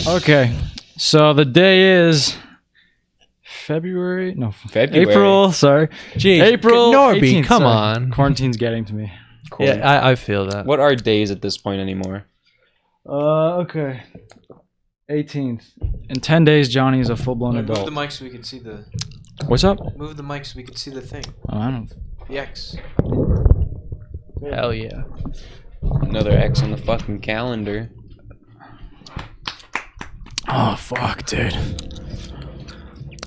Okay, so the day is February. April. Sorry, Jeez, April. Norby, 18th, come sorry. on. Quarantine's getting to me. Cool. Yeah, I feel that. What are days at this point anymore? Okay. 18th. In 10 days, Johnny is a full-blown Move adult. the mic so we can see the. What's up? Move the mic so we can see the thing. Oh, I don't. The X. Hell yeah. Another X on the fucking calendar. Oh, fuck, dude.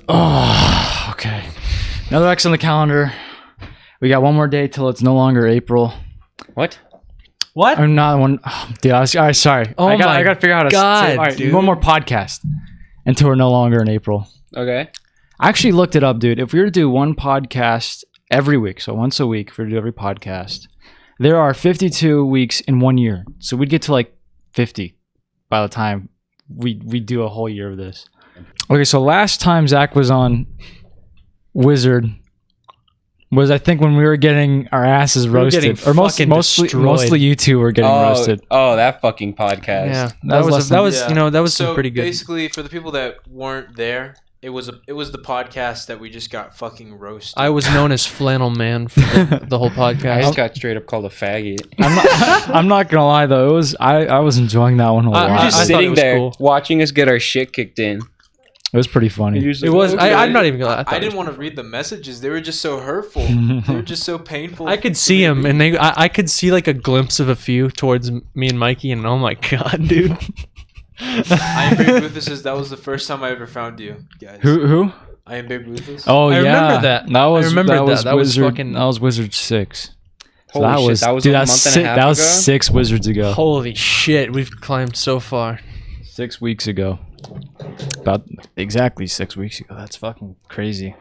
Oh, okay. Another X on the calendar. We got one more day till it's no longer April. What? What? Or not one. Oh, dude, sorry. Oh I my got to figure out how to. God, all right, dude. one more podcast until we're no longer in April. Okay. I actually looked it up, dude. If we were to do one podcast every week, so once a week, if we were to do every podcast, there are 52 weeks in 1 year. So we'd get to like 50 by the time we do a whole year of this. Okay, so last time Zach was on Wizard was, I think, when we were getting our asses roasted. getting Or fucking destroyed. mostly you two were getting roasted. Oh, that fucking podcast. Yeah, That was Yeah. some So pretty good. basically, for the people that weren't there, it was the podcast that we just got fucking roasted. I was known as Flannel Man for the whole I just podcast. got straight up called a faggot. I'm not gonna lie though, it was I was enjoying that one a lot. You're just I thought it sitting was there cool. watching us get our shit kicked in. It was pretty funny. It was. I'm not even gonna. I didn't want to read the messages. They were just so hurtful. They were just so painful. I could see him, and I could see like a glimpse of a few towards me and Mikey, and oh my god, dude. I am Babe Ruth's. That was the first time I ever found you guys. Who? I am Babe Ruth's. Oh, I yeah. remember that. That was That was Wizard, fucking. that was Wizard 6. So Holy shit, that was dude, a that's month and si- a half That was ago? 6 Wizards ago. Holy shit, we've climbed so far. 6 weeks ago. About exactly 6 weeks ago. That's fucking crazy.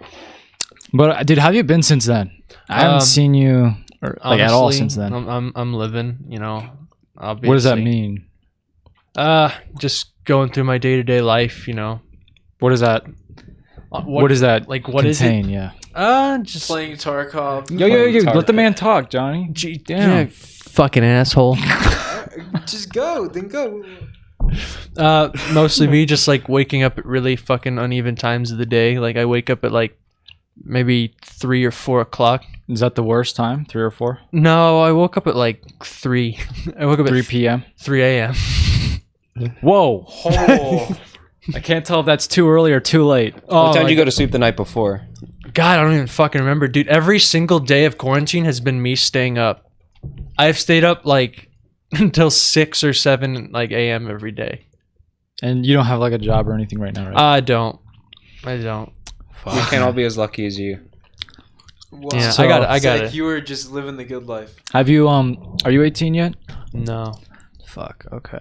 But dude, how have you been since then? I haven't seen you like at all Honestly, since then. I'm living, you know. Obviously. What does that mean? Just going through my day-to-day life, you know. What does that? What does that like? What is contain? Yeah. Just Playing Tarkov. Yo, let the man talk, Johnny. Damn. yeah, fucking asshole. Just go. Then go. Mostly me just like waking up at really fucking uneven times of the day. Like I wake up at like maybe 3 or 4 o'clock. Is that the worst time? 3 or 4? No, I woke up at like 3. I woke up 3 at p.m. 3 a.m. Whoa. Oh. I can't tell if that's too early or too late. Oh, What time did like- you go to sleep the night before? God, I don't even fucking remember, dude. Every single day of quarantine has been me staying up. I've stayed up like until 6 or 7 like a.m. every day. And you don't have like a job or anything right now, right? I don't. We can't all be as lucky as you. Wow. Yeah, So- I got it. I It's got like it. you were just living the good life. Have you are you 18 yet? No. Fuck. Okay.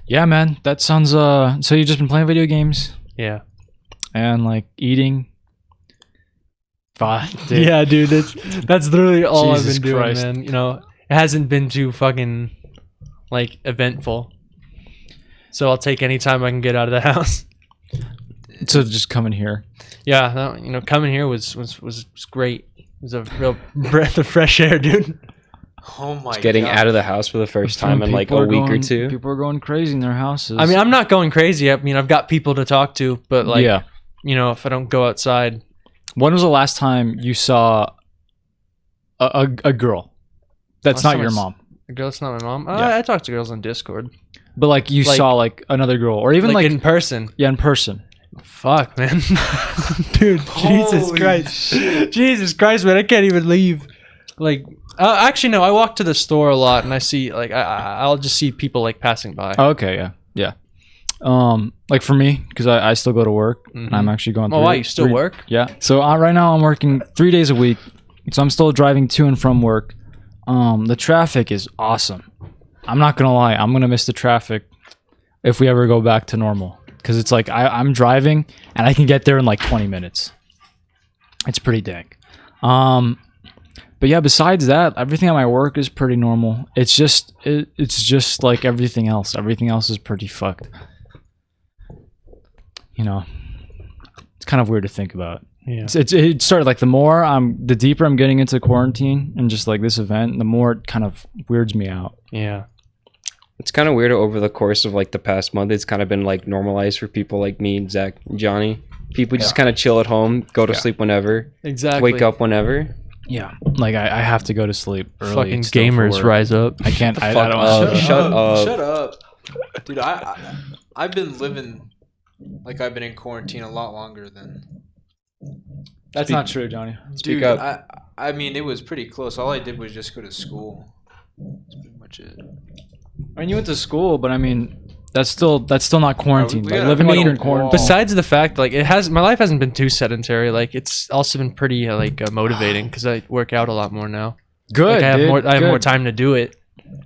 Yeah, man. That sounds so you've just been playing video games Yeah. and like eating. Fuck. Dude. Yeah, dude. That's literally all Jesus I've been doing, Christ. man. You know, it hasn't been too fucking like eventful. So I'll take any time I can get out of the house. So just coming here. Yeah, no, you know, coming here was great. It was a real breath of fresh air, dude. Oh my god. Getting out of the house for the first time in like a week or two. People are going crazy in their houses. I mean, I'm not going crazy. I mean, I've got people to talk to, but like, yeah. you know, if I don't go outside, When was the last time you saw a girl that's Last not time your I s- mom? a girl's not my mom. Yeah. I talk to girls on Discord, But like you Like- saw like another girl or even like in person. yeah, in person. Fuck, man, dude, Jesus Holy Christ, Jesus Christ, man, I can't even leave. Like, actually, no, I walk to the store a lot, and I see like I'll just see people like passing by. Oh, okay, yeah. Like for me, because I still go to work. And I'm actually going. Oh, wow, you still work? Yeah. So right now I'm working 3 days a week. So I'm still driving to and from work. The traffic is awesome. I'm not gonna lie. I'm gonna miss the traffic if we ever go back to normal, because it's like I'm driving and I can get there in like 20 minutes. It's pretty dank. But yeah, besides that, everything at my work is pretty normal. It's just like everything else. Everything else is pretty fucked. You know, it's kind of weird to think about. Yeah. It started like the deeper I'm getting into quarantine and just like this event, the more it kind of weirds me out. Yeah. It's kind of weird over the course of like the past month. It's kind of been like normalized for people like me, Zach, and Johnny. People just kind of chill at home, go to sleep whenever, Exactly. wake up whenever. Yeah, like I have to go to sleep early. Fucking still for gamers work. rise up. I can't. I Fuck don't. up. Shut up. Shut up, dude. I've been living like I've been in quarantine a lot longer than. That's not true, Johnny. Speak Dude, up. I mean, it was pretty close. All I did was just go to school. That's pretty much it. I mean, you went to school, but I mean, that's still not quarantine. We Like gotta living make like a you're in quarantine. wall. Besides the fact, like my life hasn't been too sedentary. Like it's also been pretty motivating because I work out a lot more now. Good. Like, I have dude, more good. time to do it.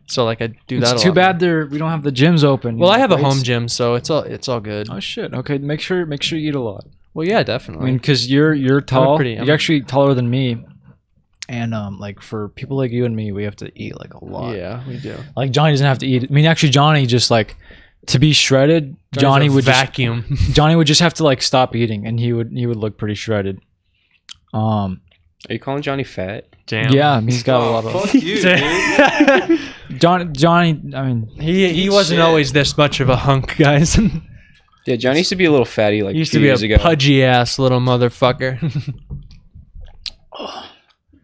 So like I do that. It's a too lot bad we don't have the gyms open. Well, I have a Weights. home gym, so it's all good. Oh shit. Okay, make sure you eat a lot. Well, yeah, I definitely. mean, because you're tall. I'm You're actually taller than me. And like for people like you and me, we have to eat like a lot. yeah, we do. Like Johnny doesn't have to eat. I mean, actually, Johnny just like to be shredded. Johnny would vacuum. Johnny would just have to like stop eating, and he would look pretty shredded. Are you calling Johnny fat? Damn. Yeah, I mean, he's got a lot of. Fuck you, dude. Johnny. I mean, he wasn't Shit. always this much of a hunk, guys. Yeah, Johnny used to be a little fatty like He used 2 to be years a ago. pudgy ass little motherfucker.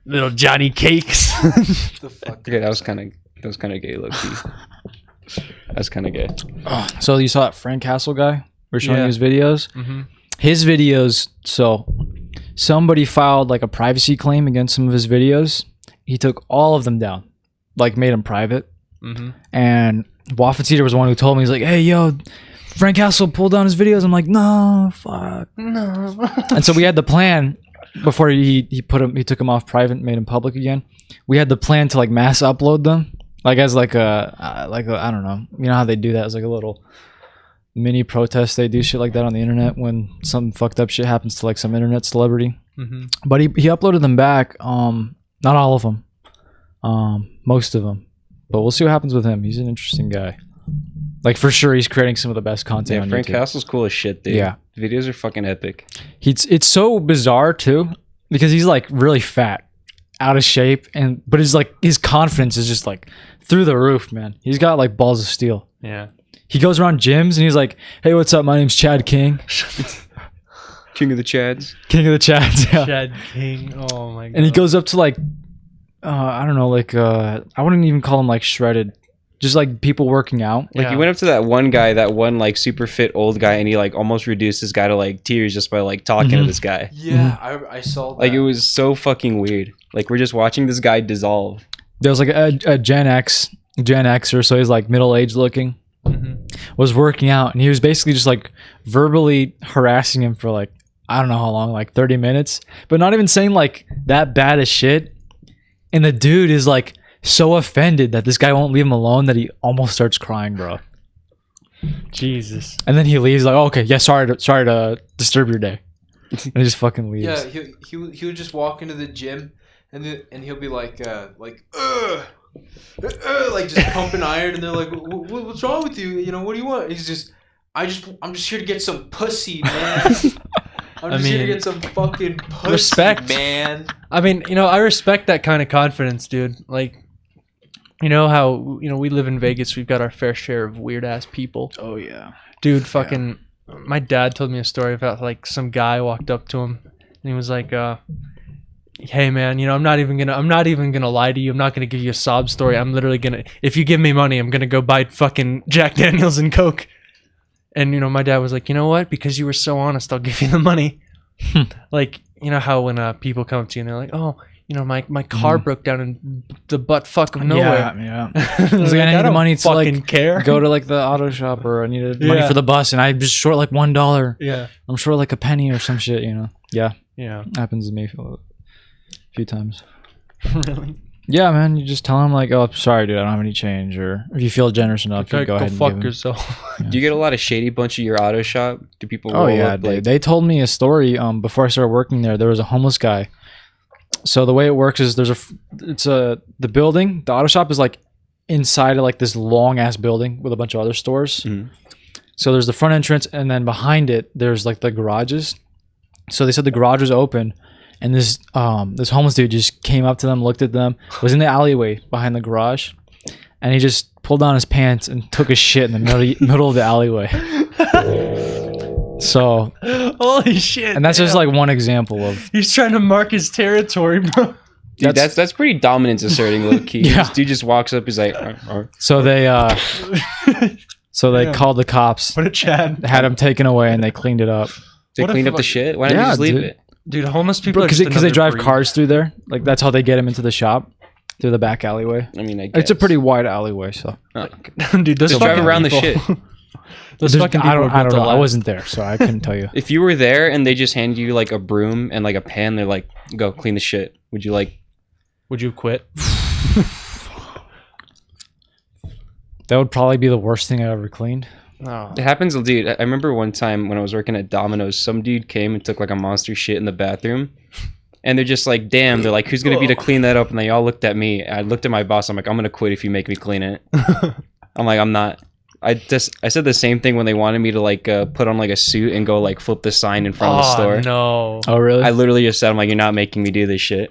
Little Johnny Cakes. The fuck. Okay, that was kind of gay, low key. That's kind of gay. so you saw that Frank Castle guy? We're showing Yeah. you his videos. Mm-hmm. His videos. So somebody filed like a privacy claim against some of his videos. He took all of them down, like made them private. Mm-hmm. And Waffle Eater was the one who told me, he's like, hey, yo, Frank Castle pulled down his videos. I'm like, no, fuck. No. And so we had the plan before he took them off private and made them public again. We had the plan to like mass upload them, like as like a I don't know, you know how they do that as like a little mini protest. They do shit like that on the internet when some fucked up shit happens to like some internet celebrity. Mm-hmm. But he uploaded them back. Not all of them, most of them. But we'll see what happens with him. He's an interesting guy. Like for sure, he's creating some of the best content Yeah, on Frank YouTube. Castle's cool as shit, dude. Yeah. The videos are fucking epic. It's so bizarre too, because he's like really fat, out of shape, but his confidence is just like through the roof, man. He's got like balls of steel. Yeah. He goes around gyms and he's like, "Hey, what's up? My name's Chad King, King of the Chads. King of the Chads." Yeah. Chad King. Oh my god. And he goes up to like, I don't know, like I wouldn't even call him like shredded, just like people working out. Like Yeah. he went up to that one guy, that one like super fit old guy, and he like almost reduced this guy to like tears just by like talking to this guy. Yeah, I saw that. Like it was so fucking weird. Like we're just watching this guy dissolve. There was like a Gen Xer, so he's like middle aged looking, was working out, and he was basically just like verbally harassing him for like I don't know how long, like 30 minutes, but not even saying like that bad as shit. And the dude is like so offended that this guy won't leave him alone that he almost starts crying, bro. Jesus. And then he leaves like, oh, okay, yeah, sorry to disturb your day, and he just fucking leaves. Yeah, he would just walk into the gym and he'll be like like just pumping iron, and they're like, what's wrong with you? You know, what do you want? He's just, I'm just here to get some pussy, man. I'm just here to get some fucking pussy, respect. man. I mean, I respect that kind of confidence, dude. Like, you know how, we live in Vegas. We've got our fair share of weird ass people. Oh yeah. Dude, fucking, my dad told me a story about like some guy walked up to him and he was like, hey man, I'm not even gonna lie to you. I'm not gonna give you a sob story. I'm literally gonna, if you give me money, I'm gonna go buy fucking Jack Daniels and Coke. And my dad was like, you know what? Because you were so honest, I'll give you the money. Like, how when people come up to you and they're like, oh, my car broke down in the butt fuck of nowhere. Yeah. He's like, I need the money to fucking like care. go to like the auto shop, or I needed money Yeah. for the bus, and I'm just short like $1. Yeah. I'm short like a penny or some shit, Yeah, Yeah. happens to me a few times. Really? Yeah, man. You just tell them like, "Oh, sorry, dude, I don't have any change," or if you feel generous enough, you Okay, go ahead and fuck give 'em. yourself. Do you get a lot of shady bunch at your auto shop? Do people Oh roll yeah, up, dude. like, They told me a story before I started working there. There was a homeless guy. So the way it works is the building, the auto shop is like inside of like this long ass building with a bunch of other stores. Mhm. So there's the front entrance, and then behind it there's like the garages. So they said the garage was open, and this homeless dude just came up to them, looked at them, was in the alleyway behind the garage, and he just pulled down his pants and took a shit in the middle of the alleyway. So, Holy shit! and that's just damn. like one example of. He's trying to mark his territory, bro. Dude, that's pretty dominance asserting, low key. Yeah. This dude just walks up, he's like, So they Damn. called the cops, What a Chad. had him taken away, and they cleaned it up. they What a cleaned up the fuck- shit. Why didn't you Yeah, just leave dude. it? Dude, homeless people Because are just they another drive breed. cars through there. Like that's how they get him into the shop, through the back alleyway. I mean, I guess. It's a pretty wide alleyway, so Dude, those Just drive fucking around the people- shit. Those There's- fucking I people don't are built to know. I last. wasn't there, so I couldn't tell you. If you were there and they just hand you like a broom and like a pan, they're like, go clean the shit. Would you like? Would you quit? That would probably be the worst thing I ever cleaned. No. It happens, dude. I remember one time when I was working at Domino's, some dude came and took like a monster shit in the bathroom. And they're just like, damn, they're like, who's going to be to clean that up? And they all looked at me. I looked at my boss. I'm like, I'm going to quit if you make me clean it. I'm like, I'm not. I said the same thing when they wanted me to like put on like a suit and go like flip the sign in front of the store. No, Oh, really? I literally just said, I'm like, you're not making me do this shit.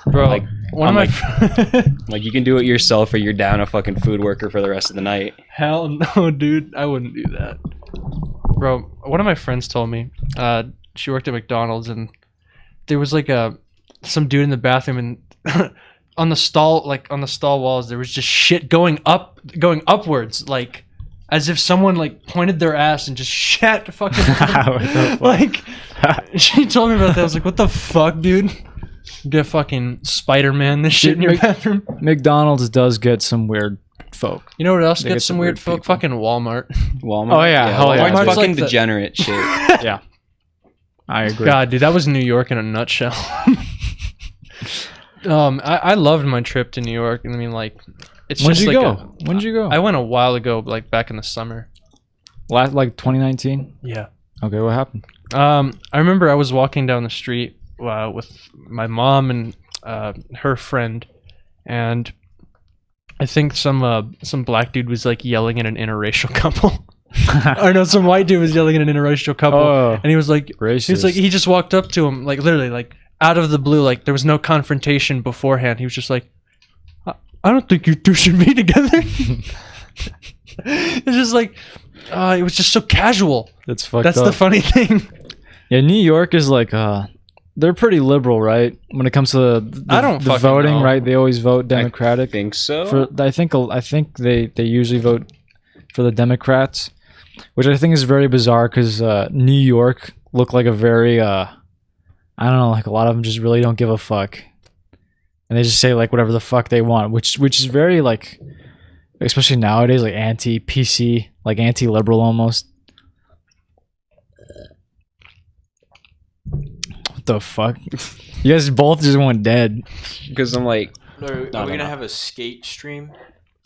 bro. like, one I'm of my Like, you can do it yourself or you're down a fucking food worker for the rest of the night. hell no, dude. I wouldn't do that, bro. One of my friends told me. She worked at McDonald's and there was like some dude in the bathroom and on the stall walls there was just shit going upwards, like as if someone like pointed their ass and just shat fucking like she told me about that. I was like, what the fuck, dude? Get fucking Spider-Man this shit in your bathroom. McDonald's does get some weird folk. You know what else They gets some weird folk? people. Fucking Walmart. Walmart. Oh, yeah, hell yeah. Walmart's Walmart's fucking like the- degenerate shit. Yeah, I agree. God, dude, that was New York in a nutshell. I loved my trip to New York. I mean, like, it's When'd just you like go? When'd you go? I went a while ago, like back in the summer. Last like 2019. Yeah. Okay, what happened? I remember I was walking down the street with my mom and her friend, and I think some black dude was like yelling at an interracial couple. Or no, some white dude was yelling at an interracial couple, Oh, and he was like, racist. he just walked up to him, like literally, like out of the blue, like there was no confrontation beforehand. He was just like, I don't think you two should be together. It's just like, it was just so casual. That's fucked That's up. the funny thing. Yeah, New York is like they're pretty liberal, right? When it comes to I don't the fucking voting, know. right? They always vote I Democratic. think so. I think they usually vote for the Democrats, which I think is very bizarre because New York look like a very I don't know, like a lot of them just really don't give a fuck, and they just say like whatever the fuck they want, which is very like, especially nowadays, like anti-PC, like anti-liberal almost. What the fuck? You guys both just went dead. Because I'm like, Are we no. gonna have a skate stream?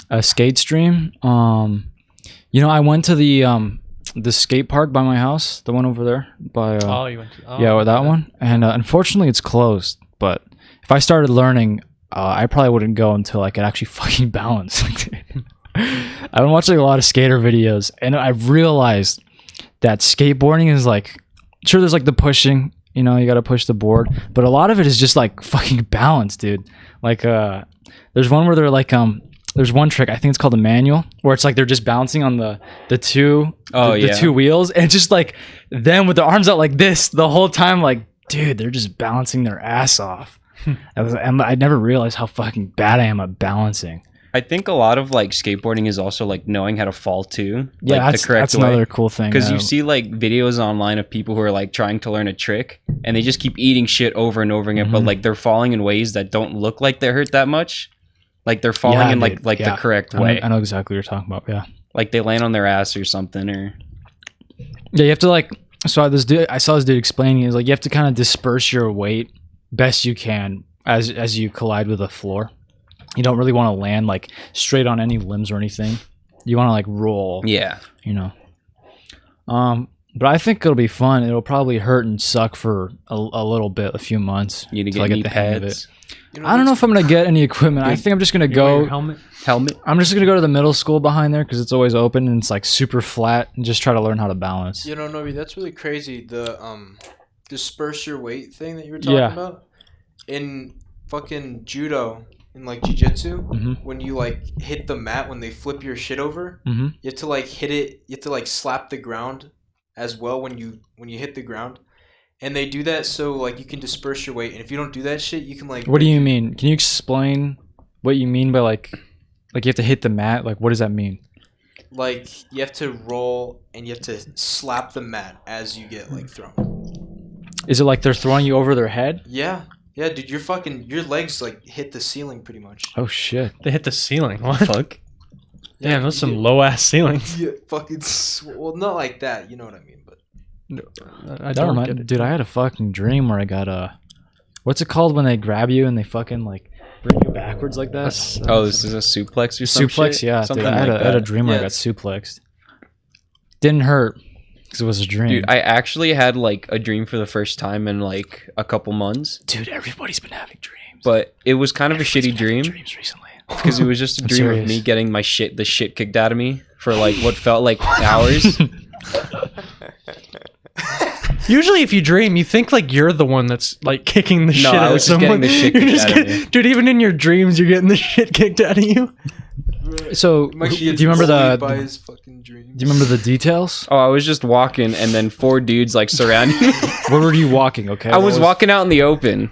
A skate stream. You know, I went to the skate park by my house, the one over there by Oh, you went to yeah, that one. And unfortunately, it's closed. But if I started learning, I probably wouldn't go until I could actually fucking balance. I've been watching a lot of skater videos, and I've realized that skateboarding is like, sure, there's like the pushing. You know, you got to push the board, but a lot of it is just like fucking balance, dude. Like, there's one where they're like, there's one trick, I think it's called the manual, where it's like they're just bouncing on the two the two wheels, and just like them with their arms out like this the whole time, like, dude, they're just balancing their ass off. And I never realized how fucking bad I am at balancing. I think a lot of like skateboarding is also like knowing how to fall too. Yeah, like, that's, the correct that's way. another cool thing. Because you see like videos online of people who are like trying to learn a trick and they just keep eating shit over and over again, but Mhm. like they're falling in ways that don't look like they hurt that much. Like they're falling in like dude, yeah. the correct I know- way. I know exactly what you're talking about. Yeah. Like they land on their ass or something, or Yeah, you have to like. So I saw this dude explaining. He was like, you have to kind of disperse your weight best you can as you collide with the floor. You don't really want to land like straight on any limbs or anything. You want to like roll. Yeah. You know. But I think it'll be fun. It'll probably hurt and suck for a little bit, a few months. You need to till I get knee the hang of pads. it. I don't know if I'm gonna get any equipment. I think I'm just gonna go. Helmet. I'm just gonna go to the middle school behind there because it's always open and it's like super flat, and just try to learn how to balance. You know, Novi, that's really crazy. The disperse your weight thing that you were talking about in fucking judo and like jiu-jitsu, when you like hit the mat when they flip your shit over, you have to like hit it. You have to like slap the ground as well when you hit the ground. And they do that so like you can disperse your weight, and if you don't do that shit, you can like. What do you mean? Can you explain what you mean by like you have to hit the mat? Like, what does that mean? Like you have to roll and you have to slap the mat as you get like thrown. Is it like they're throwing you over their head? Yeah, dude, your legs like hit the ceiling pretty much. Oh shit! They hit the ceiling. What? Fuck. Damn, those some low ass ceilings. Yeah, fucking. Well, not like that. You know what I mean, but. No, I don't get it. Dude, I had a fucking dream where I got what's it called when they grab you and they fucking like bring you backwards like that? This is a suplex or something. Suplex, yeah. Dude, I had a dream where I got suplexed. Didn't hurt because it was a dream. Dude, I actually had like a dream for the first time in like a couple months. Dude, everybody's been having dreams. But it was kind of a shitty dream. Dreams recently. Because it was just a dream of me getting the shit kicked out of me for like what felt like hours. Usually, if you dream, you think like you're the one that's like kicking the shit out of someone. Getting the shit kicked out of me. Dude, even in your dreams, you're getting the shit kicked out of you. So, do you remember by his fucking dreams. Do you remember the details? Oh, I was just walking, and then 4 dudes like surrounded me. Where were you walking? Okay, I was walking out in the open.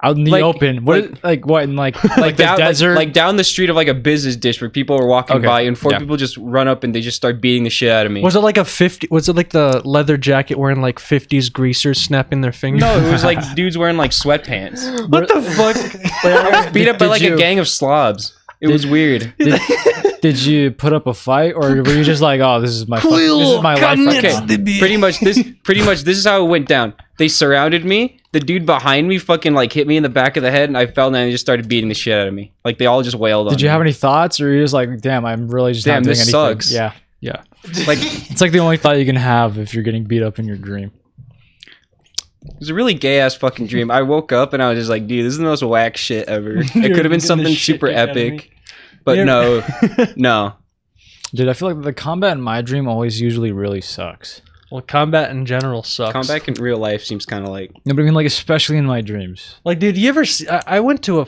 Out in the open. What? Like what? In like the down, desert? like down the street of like a business district. People were walking by, and 4 people just run up and they just start beating the shit out of me. Was it like a 50? Was it like the leather jacket wearing like 50s greasers snapping their fingers? No, it was like dudes wearing like sweatpants. What the fuck? I was beat up by like a gang of slobs. It was weird. Did you put up a fight, or were you just like, "Oh, this is my life"? Okay, pretty much this is how it went down. They surrounded me. The dude behind me fucking like hit me in the back of the head, and I fell down and they just started beating the shit out of me. Like they all just wailed on me. Did you have any thoughts, or were you just like, "Damn, I'm really just not doing anything"? Sucks. Yeah. Like it's like the only thought you can have if you're getting beat up in your dream. It was a really gay ass fucking dream. I woke up and I was just like, dude, this is the most whack shit ever. It could have been something super epic. But no. Dude, I feel like the combat in my dream always usually really sucks. Well, combat in general sucks. Combat in real life seems kind of like... No, but I mean, like, especially in my dreams. Like, dude, you ever see... I went to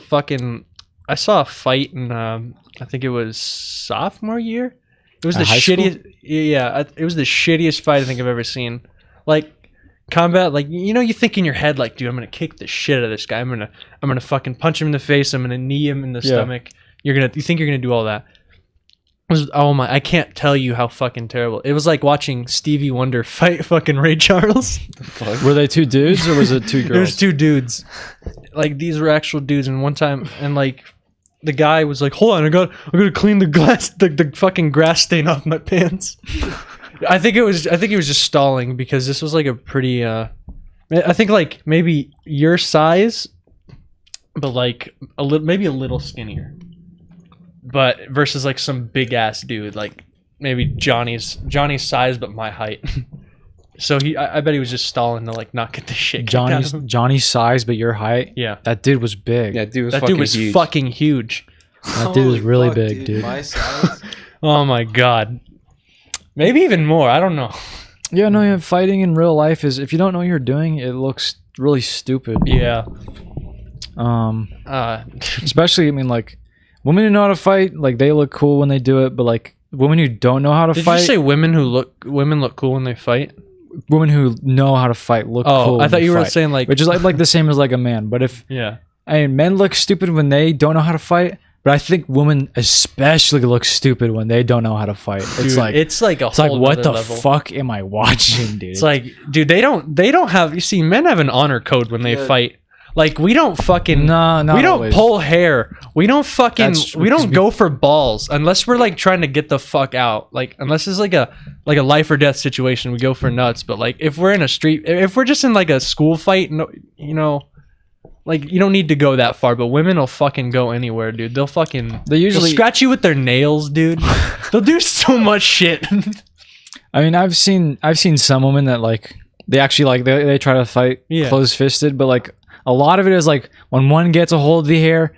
I saw a fight in, I think it was sophomore year. It was the shittiest... School? Yeah, it was the shittiest fight I think I've ever seen. Like, combat, like, you know, you think in your head, like, dude, I'm going to kick the shit out of this guy. I'm gonna fucking punch him in the face. I'm going to knee him in the stomach. You think you're gonna do all that? I can't tell you how fucking terrible. It was like watching Stevie Wonder fight fucking Ray Charles. Were they 2 dudes or was it 2 girls? It was 2 dudes. Like these were actual dudes. And one time, and like the guy was like, "Hold on, I gotta clean the fucking grass stain off my pants." I think he was just stalling because this was like a pretty. I think like maybe your size, but like maybe a little skinnier. But versus like some big ass dude, like maybe Johnny's size but my height. So I bet he was just stalling to like not get the shit. Johnny's size but your height. Yeah, that dude was big. Yeah, dude was huge. Fucking huge. That dude was really big, dude. My size. Oh my god. Maybe even more. I don't know. Yeah, no. Yeah, fighting in real life is if you don't know what you're doing, it looks really stupid. Yeah. Especially, I mean, like. Women who know how to fight, like they look cool when they do it, but like women who don't know how to fight. Did you say women look cool when they fight? Women who know how to fight look cool. I thought you were saying like, which is like the same as like a man. But if I mean, men look stupid when they don't know how to fight, but I think women especially look stupid when they don't know how to fight. Dude, it's like what the fuck am I watching, dude? It's like, dude, they don't have. You see, men have an honor code when they fight. Like we don't fucking we don't always. Pull hair. We don't fucking we don't go for balls unless we're like trying to get the fuck out. Like unless it's like a life or death situation, we go for nuts. But like if we're in a street, if we're just in like a school fight, you know, like you don't need to go that far, but women will fucking go anywhere, dude. They'll They usually they'll scratch you with their nails, dude. They'll do so much shit. I mean, I've seen some women that like they actually like they try to fight close fisted, but like a lot of it is like when one gets a hold of the hair,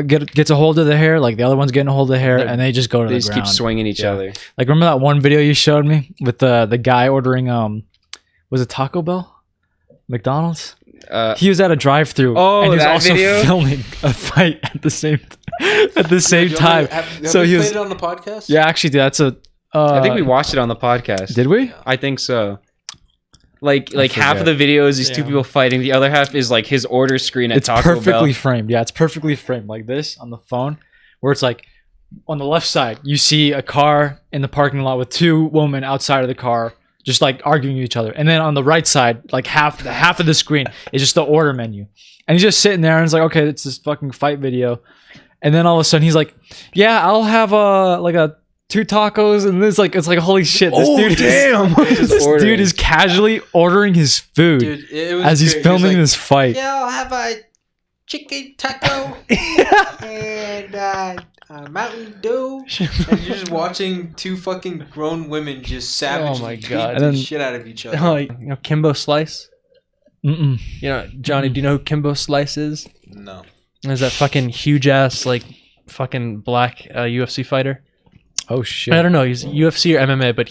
gets a hold of the hair, like the other one's getting a hold of the hair, and they just go to the ground. They just keep swinging each other. Like remember that one video you showed me with the guy ordering was it Taco Bell, McDonald's? He was at a drive-thru and he was also filming a fight at the same time. Have So we he played was it on the podcast? yeah, actually that's a. I think we watched it on the podcast. Did we? I think so. Like half of the video is these two people fighting. The other half is like his order screen at Taco Bell. It's perfectly framed. Yeah, it's perfectly framed like this on the phone, where it's like on the left side you see a car in the parking lot with two women outside of the car just like arguing with each other, and then on the right side, like half of the screen is just the order menu, and he's just sitting there and it's like, okay, it's this fucking fight video, and then all of a sudden he's like, yeah, I'll have a 2 tacos, and it's like holy shit, this dude is casually ordering his food. Dude, it was as he's great. filming He was this fight. Yeah, I'll have a chicken taco and Mountain Dew. And you're just watching 2 fucking grown women just savagely Oh my beat God. the And then- shit out of each other. Oh, you know Kimbo Slice? Mm-mm. You know, Johnny, do you know who Kimbo Slice is? No. There's that fucking huge ass like fucking black UFC fighter. Oh shit. I don't know, he's UFC or MMA, but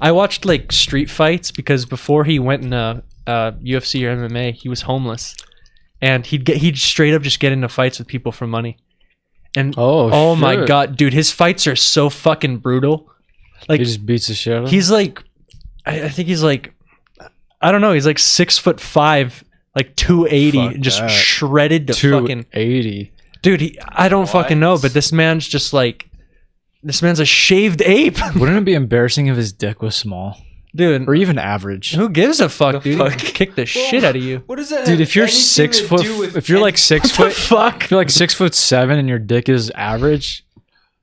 I watched like street fights because before he went in UFC or MMA, he was homeless, and he'd straight up just get into fights with people for money. And oh my shit. God, dude, his fights are so fucking brutal. Like He just beats the shit out of him? he's like, I think he's like, I don't know, he's like 6'5", like 280, Fuck just that. shredded to fucking 280. dude. I don't fucking know, but this man's just like, this man's a shaved ape, Wouldn't it be embarrassing if his dick was small dude. or even average? Who gives a fuck, dude? fuck? He'd kick the shit out of you. What does that Dude, have if you're anything 6 to foot, do with if you're like 6 foot, Fuck. if you're like 6'7" and your dick is average,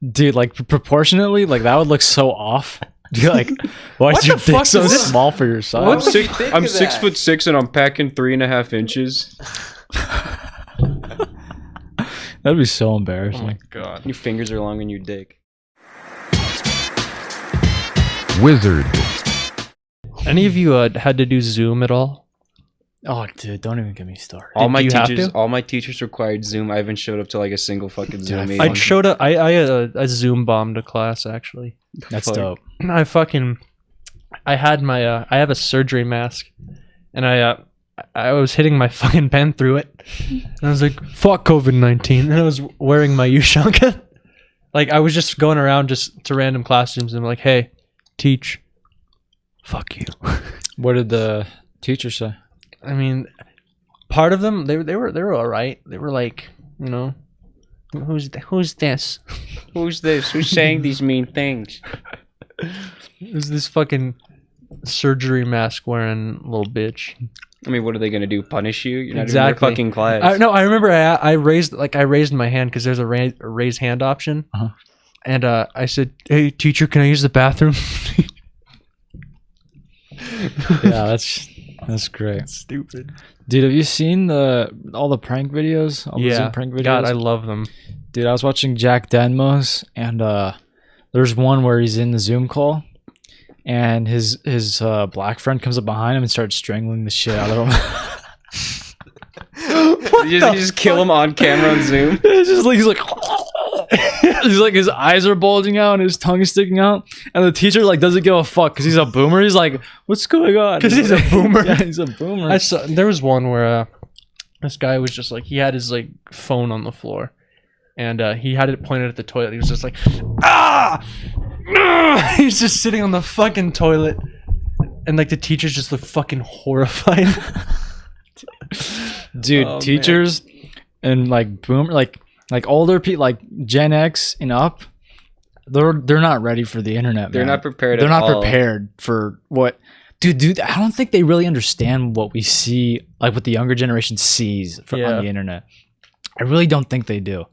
dude, like proportionately, like that would look so off. You're like, why is What your the dick fuck so is this? small for your size? What the fuck? Think I'm of 6'6" and I'm packing 3.5 inches. That'd be so Oh embarrassing. my God. Your fingers are long on your dick. Wizard. Any of you had to do Zoom at all? Oh, dude, don't even get me started. All my do you have teachers, to? all my teachers required Zoom. I haven't showed up to like a single fucking Zoom I meeting. I showed up. I Zoom bombed a class actually. That's Fuck. dope. I had my I have a surgery mask, and I was hitting my fucking pen through it, and I was like, "Fuck COVID-19," and I was wearing my Ushanka. Like I was just going around just to random classrooms and I'm like, "Hey, teach, fuck you." What did the teacher say? I mean, part of them they were all right. They were like, you know, who's this? Who's this? Who's saying these mean things? Who's this fucking surgery mask wearing little bitch? I mean, what are they gonna do? Punish you? You're not Exactly. in your fucking class. No, I remember I raised my hand because there's a raise hand option, Uh-huh. and I said, "Hey, teacher, can I use the bathroom?" Yeah, that's great. Stupid. Dude, have you seen all the prank videos? All the Yeah, Zoom prank videos? God, I love them. Dude, I was watching Jack Denmo's, and there's one where he's in the Zoom call, and his black friend comes up behind him and starts strangling the shit out of him. You just kill him on camera on Zoom. It's just like he's like his eyes are bulging out and his tongue is sticking out, and the teacher like doesn't give a fuck because he's a boomer. He's like, "What's going on?" 'Cause he's a boomer. Yeah, he's a boomer. There was one where this guy was just like, he had his like phone on the floor, and he had it pointed at the toilet. He was just like, ah! He's just sitting on the fucking toilet, and like the teachers just look fucking horrified. Dude, Oh, teachers and like boomer, like older people, like Gen X and up, they're not ready for the internet. They're man. not prepared. They're at not all. prepared for what, dude. I don't think they really understand what we see, like what the younger generation sees on the internet. I really don't think they do.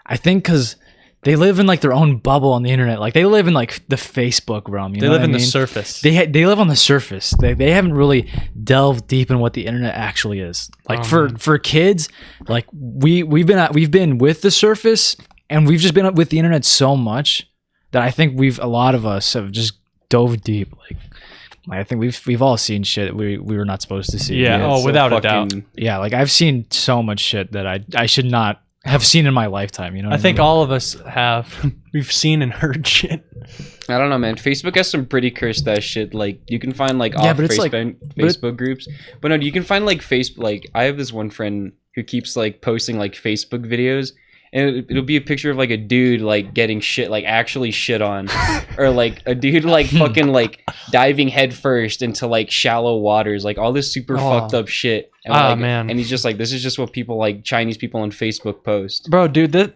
I think because they live in like their own bubble on the internet. Like they live in like the Facebook realm. You They know live what in I the mean? surface. They live on the surface. They haven't really delved deep in what the internet actually is. Like for kids, like we've been with the surface, and we've just been with the internet so much that I think a lot of us have just dove deep. Like I think we've all seen shit we were not supposed to see. Yeah. Oh, so without a doubt. Yeah, like I've seen so much shit that I should not have seen in my lifetime. You know what I think mean? all of us have. We've seen and heard shit. I don't know, man. Facebook has some pretty cursed ass shit. Like you can find like Yeah, off but it's Facebook groups, but no, you can find like Facebook. Like I have this one friend who keeps like posting like Facebook videos, and it'll be a picture of like a dude like getting shit, like actually shit on, or like a dude like fucking like diving head first into like shallow waters, like all this super fucked up shit. And, like, man. And he's just like, this is just what people like Chinese people on Facebook post. Bro, dude, that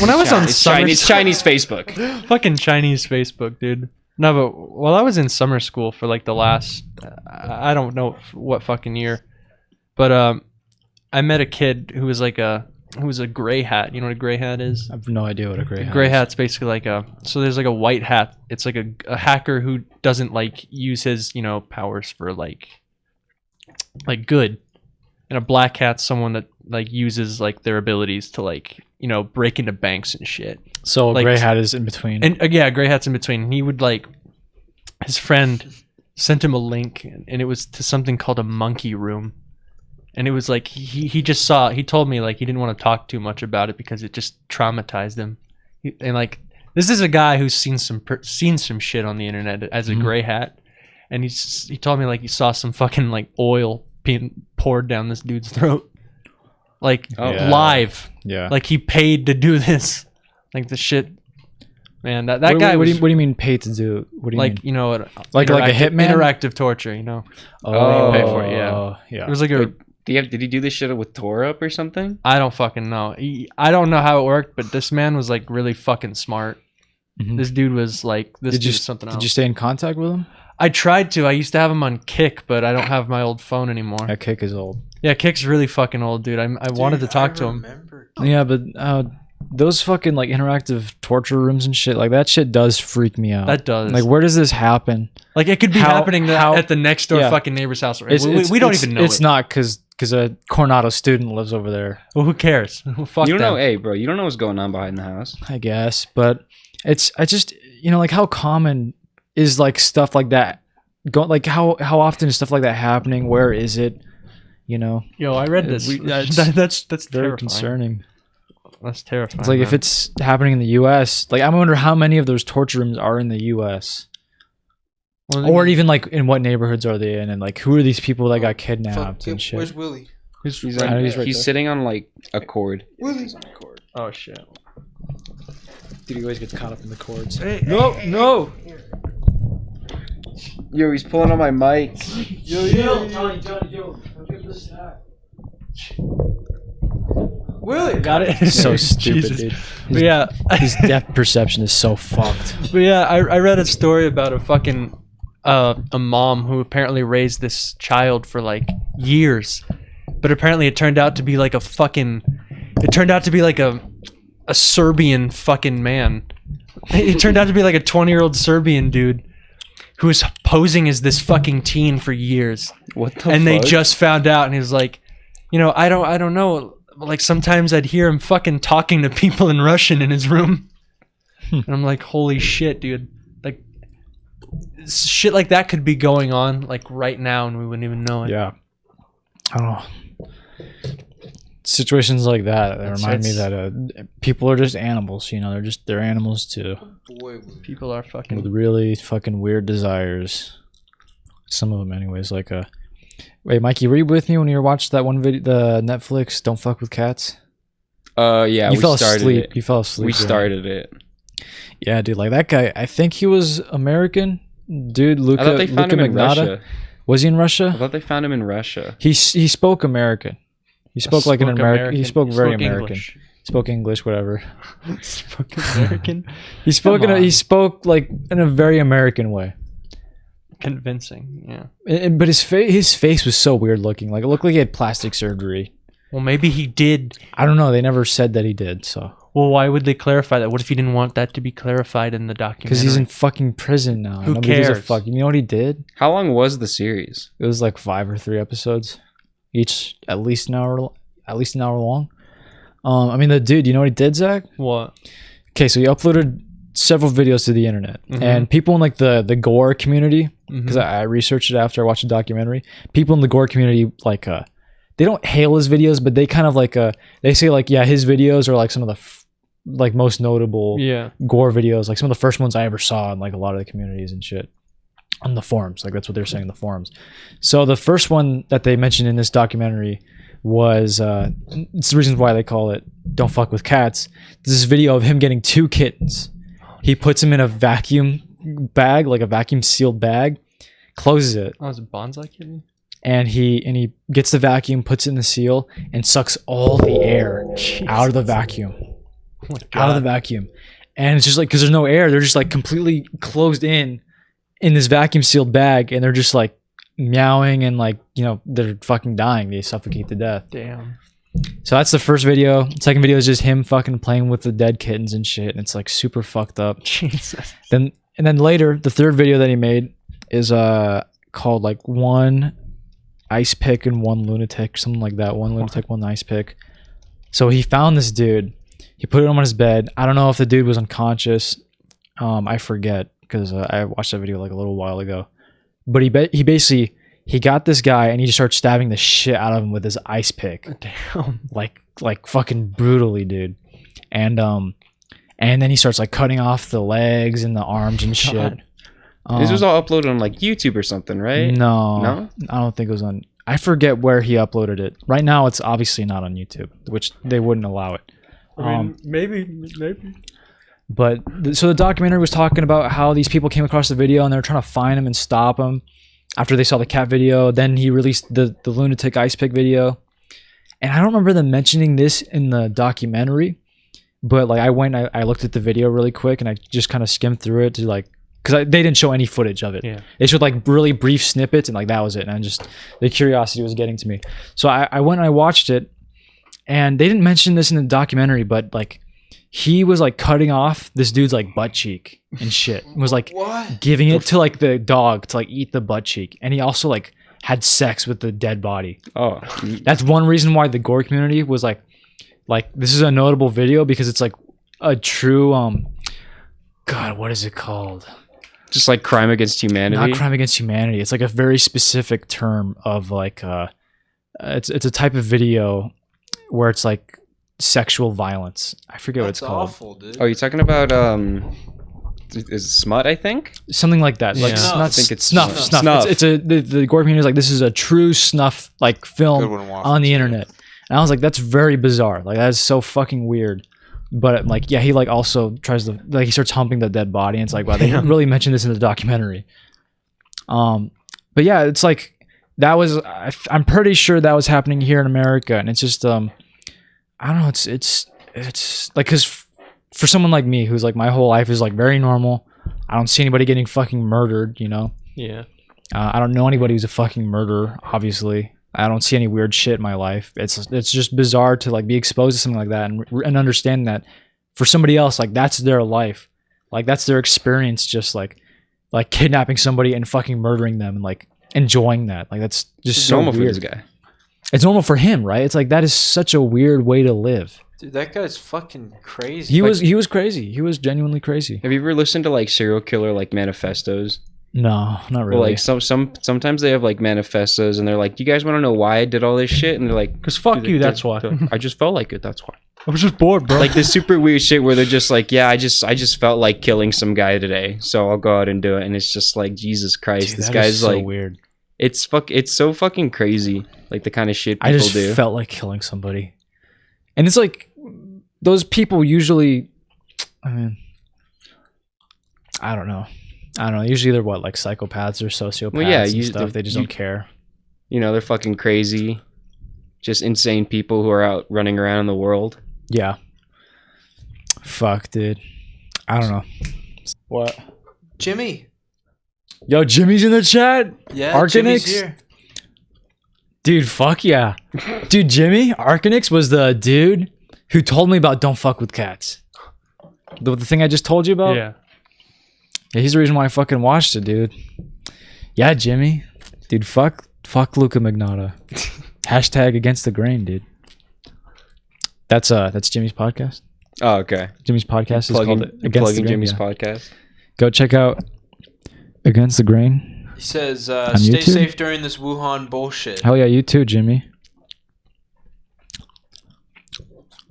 when I was on It's summer Chinese Facebook. fucking Chinese Facebook, dude. No, but while I was in summer school for like the last I don't know what fucking year, but I met a kid who was like a gray hat. You know what a gray hat is? I have no idea what a gray hat Gray is. hat's basically like so there's like a white hat. It's like a hacker who doesn't like use his, powers for like good. And a black hat's someone that like uses like their abilities to like, break into banks and shit. So like- gray hat is in between. And yeah, gray hat's in between. He would like, his friend sent him a link, and it was to something called a monkey room. And it was like he told me like he didn't want to talk too much about it because it just traumatized him. And like this is a guy who's seen some shit on the internet as a gray hat, and he told me like he saw some fucking like oil being poured down this dude's throat, like live. Yeah. Like he paid to do this, like the shit. Man, that what, guy what, was what do you mean pay to do? What do you like mean? like a hitman? interactive torture. Oh, pay for it, yeah. Yeah. It was like Did he do this shit with Tor up or something? I don't fucking know. I don't know how it worked, but this man was like really fucking smart. Mhm. This dude was like Did you something else. Did you stay in contact with him? I tried to. I used to have him on Kick, but I don't have my old phone anymore. That kick is old. Yeah, Kick's really fucking old, dude. I wanted to talk to him. Yeah, but those fucking like interactive torture rooms and shit, like that shit does freak me out. That does. Like, where does this happen? Like it could be happening at the next door Yeah. fucking neighbor's house. We It's- don't even know. It's not because a Coronado student lives over there, Well, who cares? Fuck You don't them. know, hey, bro. You don't know what's going on behind the house. I guess. But I just like how common is like stuff like that. Like how often is stuff like that happening? Where is it? Yo, I read this. It's That's Very terrifying. concerning. That's terrifying. It's like if man. it's happening in the U.S., like I wonder how many of those torture rooms are in the U.S. Well, or even like in what neighborhoods are they in, and like who are these people that got kidnapped Fuck, and shit? where's Willie? He's I know he's right there. sitting on like a cord. Willie's on the cord. oh shit. Dude, he always gets caught up in the cords. No. Yo, he's pulling on my mic. Willie! Got it. So stupid, Jesus. dude. But yeah, His depth perception is so fucked. but yeah, I read a story about a fucking a mom who apparently raised this child for like years, but apparently it turned out to be like a Serbian fucking man. It turned out to be like a 20-year-old Serbian dude who was posing as this fucking teen for years. What the And they fuck? just found out, and he was like, I don't know. Like sometimes I'd hear him fucking talking to people in Russian in his room, and I'm like, holy shit, dude! Like shit like that could be going on like right now, and we wouldn't even know it. Yeah. I don't know. Situations like that remind me that people are just animals. They're animals too, Boy, Willie. People are with fucking. really fucking weird desires. Some of them, anyways. Like wait, Mikey, were you with me when you watched that one video, the Netflix "Don't Fuck with Cats"? Yeah, You we fell started asleep. it. You fell asleep. We during it. started it. Yeah, dude. Like that guy. I think he was American. Dude, I thought they found him in Russia. Was he in I Russia? thought they found him in Russia. He spoke American. He spoke like an American. He spoke very American. English. He spoke English, whatever. Spoke American. He spoke Come on. he spoke like in a very American way. Convincing, yeah. But his face was so weird looking. Like it looked like he had plastic surgery. Well, maybe he did. I don't know. They never said that he did. So Well, why would they clarify that? What if he didn't want that to be clarified in the documentary? Because he's in fucking prison now. Who Nobody gives a cares? fuck. You know what he did? How long was the series? It was like 5 or 3 episodes, each at least an hour long. I mean, the dude. You know what he did, Zach? What? Okay, so he uploaded several videos to the internet, and people in like the gore community, because I researched it after I watched the documentary. People in the gore community like they don't hail his videos, but they kind of like they say like, yeah, his videos are like some of the like most notable gore videos, like some of the first ones I ever saw in like a lot of the communities and shit on the forums. Like that's what they're saying in the forums. So the first one that they mentioned in this documentary was it's the reason why they call it "Don't Fuck with Cats." This is a video of him getting 2 kittens. He puts them in a vacuum bag, like a vacuum sealed bag, closes it. Oh, is it bonsai kitten? And he gets the vacuum, puts it in the seal, and sucks all the air out of the vacuum. Oh Out of the vacuum. And it's just like, because there's no air, they're just like completely closed in this vacuum sealed bag, and they're just like meowing and like, you know, they're fucking dying. They suffocate to death. Damn. So that's the first video. Second video is just him fucking playing with the dead kittens and shit, and it's like super fucked up. Jesus. Then later, the third video that he made is called like 1 ice pick and 1 lunatic, something like that. 1 lunatic, 1 ice pick. So he found this dude. He put him on his bed. I don't know if the dude was unconscious. I forget because I watched that video like a little while ago. But he basically got this guy and he just started stabbing the shit out of him with his ice pick. Damn. Like fucking brutally, dude. And then he starts like cutting off the legs and the arms and shit. This was all uploaded on like YouTube or something, right? No, I don't think it was on. I forget where he uploaded it. Right now, it's obviously not on YouTube, which they wouldn't allow it. I mean, maybe. But so the documentary was talking about how these people came across the video and they were trying to find him and stop him after they saw the cat video. Then he released the lunatic ice pick video, and I don't remember them mentioning this in the documentary, but like I looked at the video really quick and I just kind of skimmed through it to like, because they didn't show any footage of it. Yeah. They showed like really brief snippets and like that was it. And the curiosity was getting to me. So I went and I watched it, and they didn't mention this in the documentary, but like he was like cutting off this dude's like butt cheek and shit. Was like giving it to like the dog to like eat the butt cheek. And he also like had sex with the dead body. Oh. That's one reason why the gore community was like this is a notable video, because it's like a true God, what is it called? Just like crime against humanity. Not crime against humanity. It's like a very specific term of like it's a type of video where it's like sexual violence. I forget what it's called. That's awful, dude. Oh, you're talking about is it smut? I think Something like that. Like Yeah. snuff. I think it's snuff. snuff. It's the gore community is like, this is a true snuff like Good film one, Waffles. on the internet. And I was like, that's very bizarre. Like that is so fucking weird. But like, yeah, he like also tries to like, he starts humping the dead body, and it's like, wow, they didn't really mention this in the documentary. But yeah, it's like that was. I'm pretty sure that was happening here in America, and it's just I don't know. It's like, because for someone like me who's like, my whole life is like very normal. I don't see anybody getting fucking murdered, you know. Yeah. I don't know anybody who's a fucking murderer, obviously. I don't see any weird shit in my life. It's just bizarre to like be exposed to something like that and understand that for somebody else, like that's their life, like that's their experience, just like kidnapping somebody and fucking murdering them and like enjoying that. Like that's just it's so normal weird. for this guy. It's normal for him, right? It's like, that is such a weird way to live. Dude, that guy's fucking crazy. He was crazy. He was genuinely crazy. Have you ever listened to like serial killer like manifestos? No, not really. Well, like sometimes they have like manifestos and they're like, "Do you guys want to know why I did all this shit?" And they're like, Because fuck you, that's why. I just felt like it. That's why. I was just bored, bro. Like this super weird shit where they're just like, "Yeah, I just felt like killing some guy today, so I'll go out and do it." And it's just like, Jesus Christ, Dude, this that guy's is so like, weird. it's so fucking crazy, like the kind of shit people I just do. felt like killing somebody, and it's like those people usually. I mean, I don't know. Usually they're what, like psychopaths or sociopaths Well, yeah, and stuff. They just don't care. You know, they're fucking crazy, just insane people who are out running around in the world. Yeah. Fuck, dude. I don't know. What? Jimmy. Yo, Jimmy's in the chat? Yeah, Arcanix? Jimmy's here. Dude, fuck yeah. Dude, Jimmy, Arcanix was the dude who told me about don't fuck with cats. The thing I just told you about? Yeah. Yeah, he's the reason why I fucking watched it, dude. Yeah, Jimmy. Dude, fuck Luca Magnotta. Hashtag against the grain, dude. That's Jimmy's podcast. Oh, okay. Jimmy's podcast is called Against the plugging Grain. Jimmy's Yeah. podcast. Go check out Against the Grain. He says, stay YouTube? safe during this Wuhan bullshit. Hell yeah, you too, Jimmy.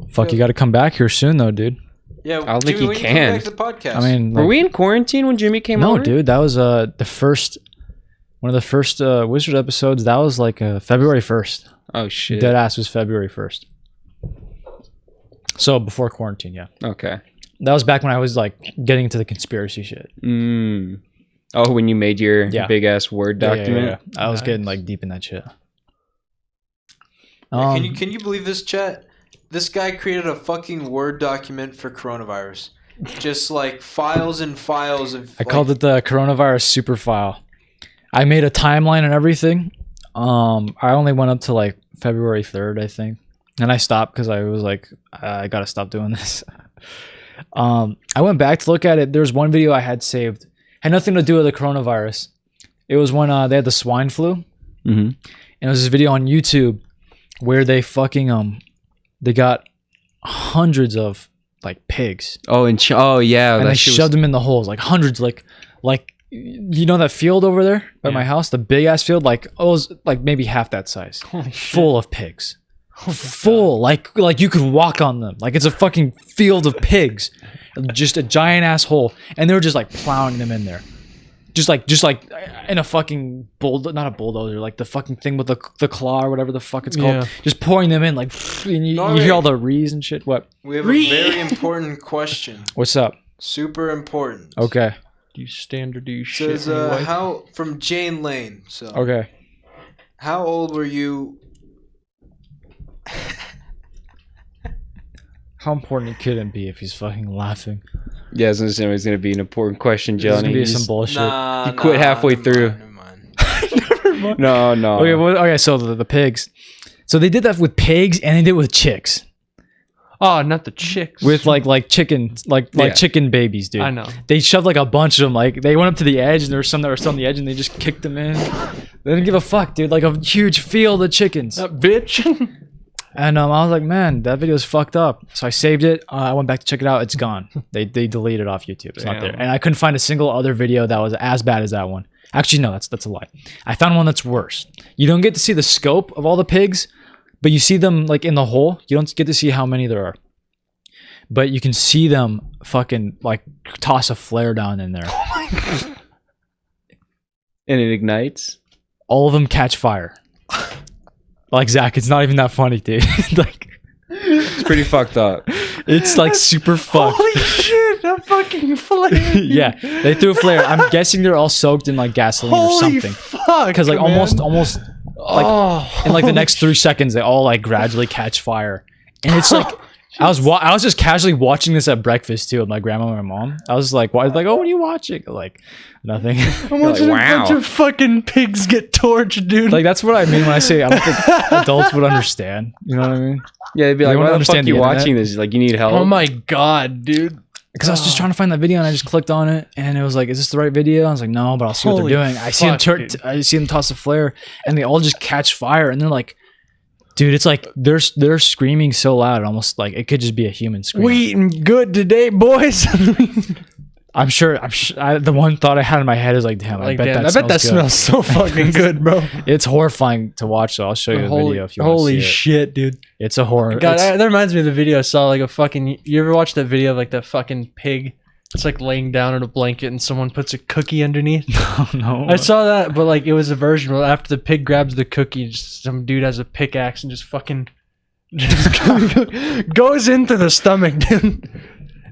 Fuck, you got to come back here soon, though, dude. Yeah, I don't think Jimmy, he when you come can. back to the podcast. I mean, Were we in quarantine when Jimmy came no, over? dude, that was one of the first Wizard episodes. That was like February 1st. Oh shit. Dead ass was February 1st. So before quarantine, yeah. Okay. That was back when I was like getting into the conspiracy shit. Oh, when you made your Yeah. big ass Word document. Yeah. I was Nice. getting like deep in that shit. Yeah, can you believe this, chat? This guy created a fucking Word document for coronavirus. Just like files and files of. I called it the coronavirus super file. I made a timeline and everything. I only went up to like February 3rd, I think. And I stopped because I was like, I gotta stop doing this. I went back to look at it. There's one video I had saved. Had nothing to do with the coronavirus. It was when they had the swine flu. Mm-hmm. And it was this video on YouTube where they fucking they got hundreds of like pigs. Oh, oh yeah. And that they shit was- shoved them in the holes, like hundreds, like you know that field over there by my house, the big ass field, like it was like maybe half that size, full of pigs, full, like you could walk on them, like it's a fucking field of pigs, just a giant ass hole, and they were just like plowing them in there, just like in a fucking not a bulldozer, like the fucking thing with the claw or whatever the fuck it's called, Yeah. just pouring them in, like, and you hear all the rees and shit. What? We have a very important question. What's up? Super important. Okay. Do you stand or do you shit? Says when you wipe? how from Jane Lane. So Okay. how old were you? How important could it be if he's fucking laughing? Yeah, I was gonna say it's gonna be an important question, This is Johnny. gonna be You some just- bullshit. Nah, You quit halfway never through. mind, never mind. No, no. Okay, so the pigs. So they did that with pigs and they did it with chicks. Oh, not the chicks. With like chickens, like Yeah. chicken babies, dude. I know. They shoved like a bunch of them. Like they went up to the edge and there were some that were still on the edge and they just kicked them in. They didn't give a fuck, dude. Like a huge field of chickens. That bitch. And I was like, man, that video is fucked up. So I saved it. I went back to check it out. It's gone. They deleted it off YouTube. It's not there. Damn. And I couldn't find a single other video that was as bad as that one. Actually, no, that's a lie. I found one that's worse. You don't get to see the scope of all the pigs, but you see them like in the hole. You don't get to see how many there are. But you can see them fucking like toss a flare down in there. And it ignites. All of them catch fire. Like, Zach, it's not even that funny, dude. Like, It's pretty fucked up. it's like super fucked. Holy shit! That fucking flare. Yeah, they threw a flare. I'm guessing they're all soaked in like gasoline or Holy something. fuck! Because like man. almost like Oh, in like the next 3 seconds, they all like gradually catch fire, and it's like I was just casually watching this at breakfast too with my grandma and my mom. I was like, "Why?" Like, "Oh, what are you watching?" Like, nothing. I'm watching a wow. bunch of fucking pigs get torched, dude. Like that's what I mean when I say I don't think adults would understand. You know what I mean? Yeah, they'd be They like, won't why the fuck understand you the internet. watching this? Like, you need help? oh my god, dude. Because I was just trying to find that video and I just clicked on it and it was like, "Is this the right video?" I was like, "No, but I'll see what Holy they're doing." I see them fuck, dude. I see them toss a flare and they all just catch fire and they're like, dude, it's like they're screaming so loud, almost like it could just be a human scream. We eating good today, boys. I'm sure. The one thought I had in my head is like, damn, Like, I bet damn, that I bet that smells smells so fucking good, bro. good. It's horrifying to watch. So I'll show you the video if you want to holy see it. shit, dude. It's a horror. God, It's- that reminds me of the video I saw. Like a fucking. You ever watch that video of like the fucking pig? It's like laying down in a blanket and someone puts a cookie underneath. oh no. I saw that, but like it was a version where after the pig grabs the cookie, just some dude has a pickaxe and just fucking just goes into the stomach, dude.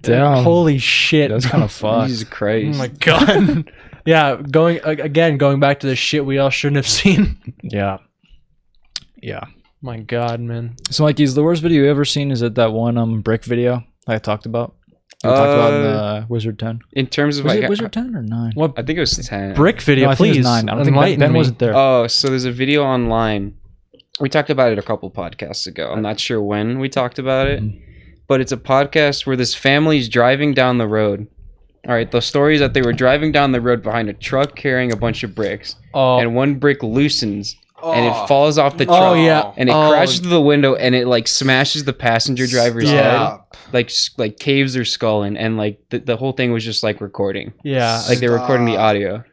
Damn. Holy shit! That's kind of fucked. Jesus Oh Christ. my god. Yeah, going back to the shit we all shouldn't have seen. Yeah. Yeah. My god, man. So, Mikey's the worst video you ever seen is it that one brick video that I talked about? We talked about in the Wizard 10. In terms of Was like, it Wizard 10 or 9? What I think it was 10. brick video? No, I think Please, it was 9. I don't think enlighten Ben me. wasn't there. Oh, so there's a video online. We talked about it a couple podcasts ago. I'm not sure when we talked about it. but it's a podcast where this family's driving down the road. All right, the story is that they were driving down the road behind a truck carrying a bunch of bricks, and one brick loosens and it falls off the truck. Oh yeah, and it crashes through the window and it like smashes the passenger driver's head, like caves their skull in, and like the whole thing was just like recording. Yeah, like they're recording the audio.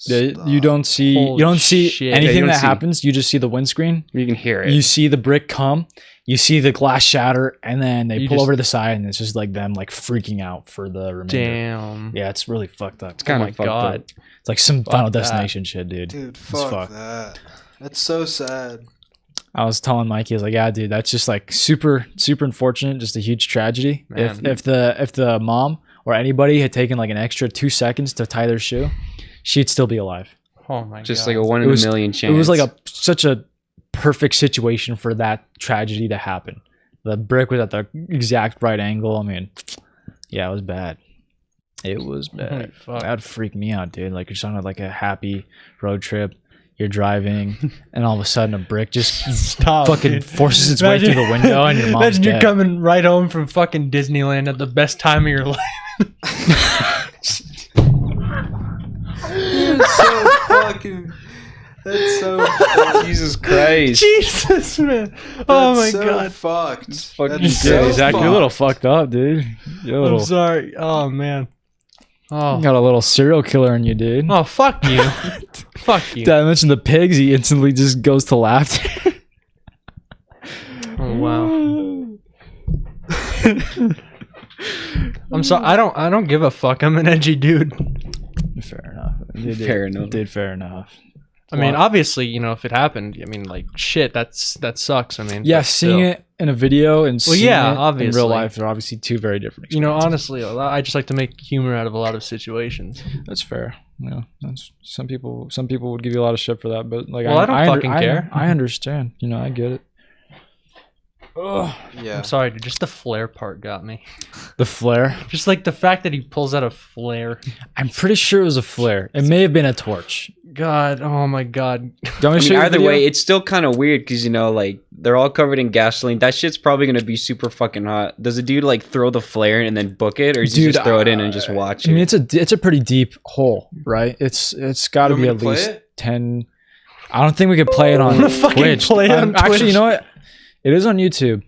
You don't see shit. anything that happens. You just see the windscreen. You can hear it. You see the brick come. You see the glass shatter, and then they pull over to the side, and it's just like them like freaking out for the remainder. Damn. Yeah, it's really fucked up. It's kind of fucked up. It's like some Final Destination shit, dude. Dude, fuck that. That's so sad. I was telling Mikey, I was like, yeah, dude, that's just like super, super unfortunate. Just a huge tragedy. Man. If the mom or anybody had taken like an extra 2 seconds to tie their shoe, she'd still be alive. Oh my god. Just like a 1 in a million chance. It was like such a perfect situation for that tragedy to happen. The brick was at the exact right angle. I mean, yeah, it was bad. It was bad. That'd freak me out, dude. Like you're talking like a happy road trip. You're driving, and all of a sudden a brick just fucking forces its way through the window, and your mom's Imagine dead. you're coming right home from fucking Disneyland at the best time of your life. That's so Jesus Christ. Jesus, man. Oh my so god. fucked. Fucking That's so Zach, you're a little fucked. fucked up, dude. I'm sorry. Oh man. Oh. You got a little serial killer in you, dude. Oh, fuck you. Fuck you. Did I mention the pigs? He instantly just goes to laughter. Oh wow. I'm sorry. I don't give a fuck. I'm an edgy dude. Fair enough. Fair enough. Dude, fair enough. I mean, obviously, you know, if it happened, I mean, like, shit, that sucks. I mean, Yeah, but seeing still. it in a video and seeing yeah, it obviously. in real life are obviously two very different You know, experiences. honestly, I just like to make humor out of a lot of situations. That's fair. Yeah, that's some people would give you a lot of shit for that, but like, Well, I don't fucking care. I understand. You know, I get it. Ugh. Yeah. I'm sorry, dude. Just the flare part got me. The flare. Just like the fact that he pulls out a flare. I'm pretty sure it was a flare. It may have been a torch. God, oh my god. Do you want me to show you the Either video? way, it's still kind of weird because, you know, like, they're all covered in gasoline. That shit's probably going to be super fucking hot. Does a dude, like, throw the flare and then book it? Or does he just throw it in and just watch I mean, it? it's a pretty deep hole, right? It's got to You be want at me to play least it? 10. I don't think we could play it on I'm gonna fucking Twitch. play it on Actually, Twitch. you know what? It is on YouTube,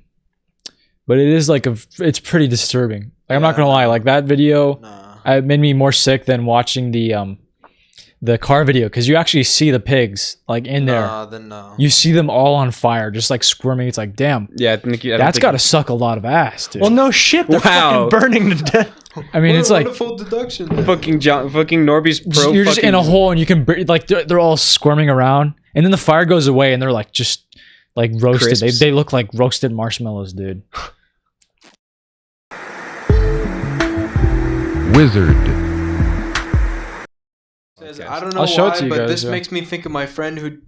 but it is like it's pretty disturbing. Like, I'm not gonna lie, like that video, Nah. it made me more sick than watching the car video, because you actually see the pigs like in there. Nah, then no. You see them all on fire, just like squirming. It's like, damn, Yeah, I think that's got to suck a lot of ass, dude. Well, no shit. They're Wow. fucking burning to death. I mean, What it's a like wonderful deduction. fucking Norby's pro. you're just in a hole, and you can like they're all squirming around, and then the fire goes away, and they're like just like roasted. Crisps. They look like roasted marshmallows, dude. Wizard. Says, I don't know I'll show it why, to you but guys, this yeah. makes me think of my friend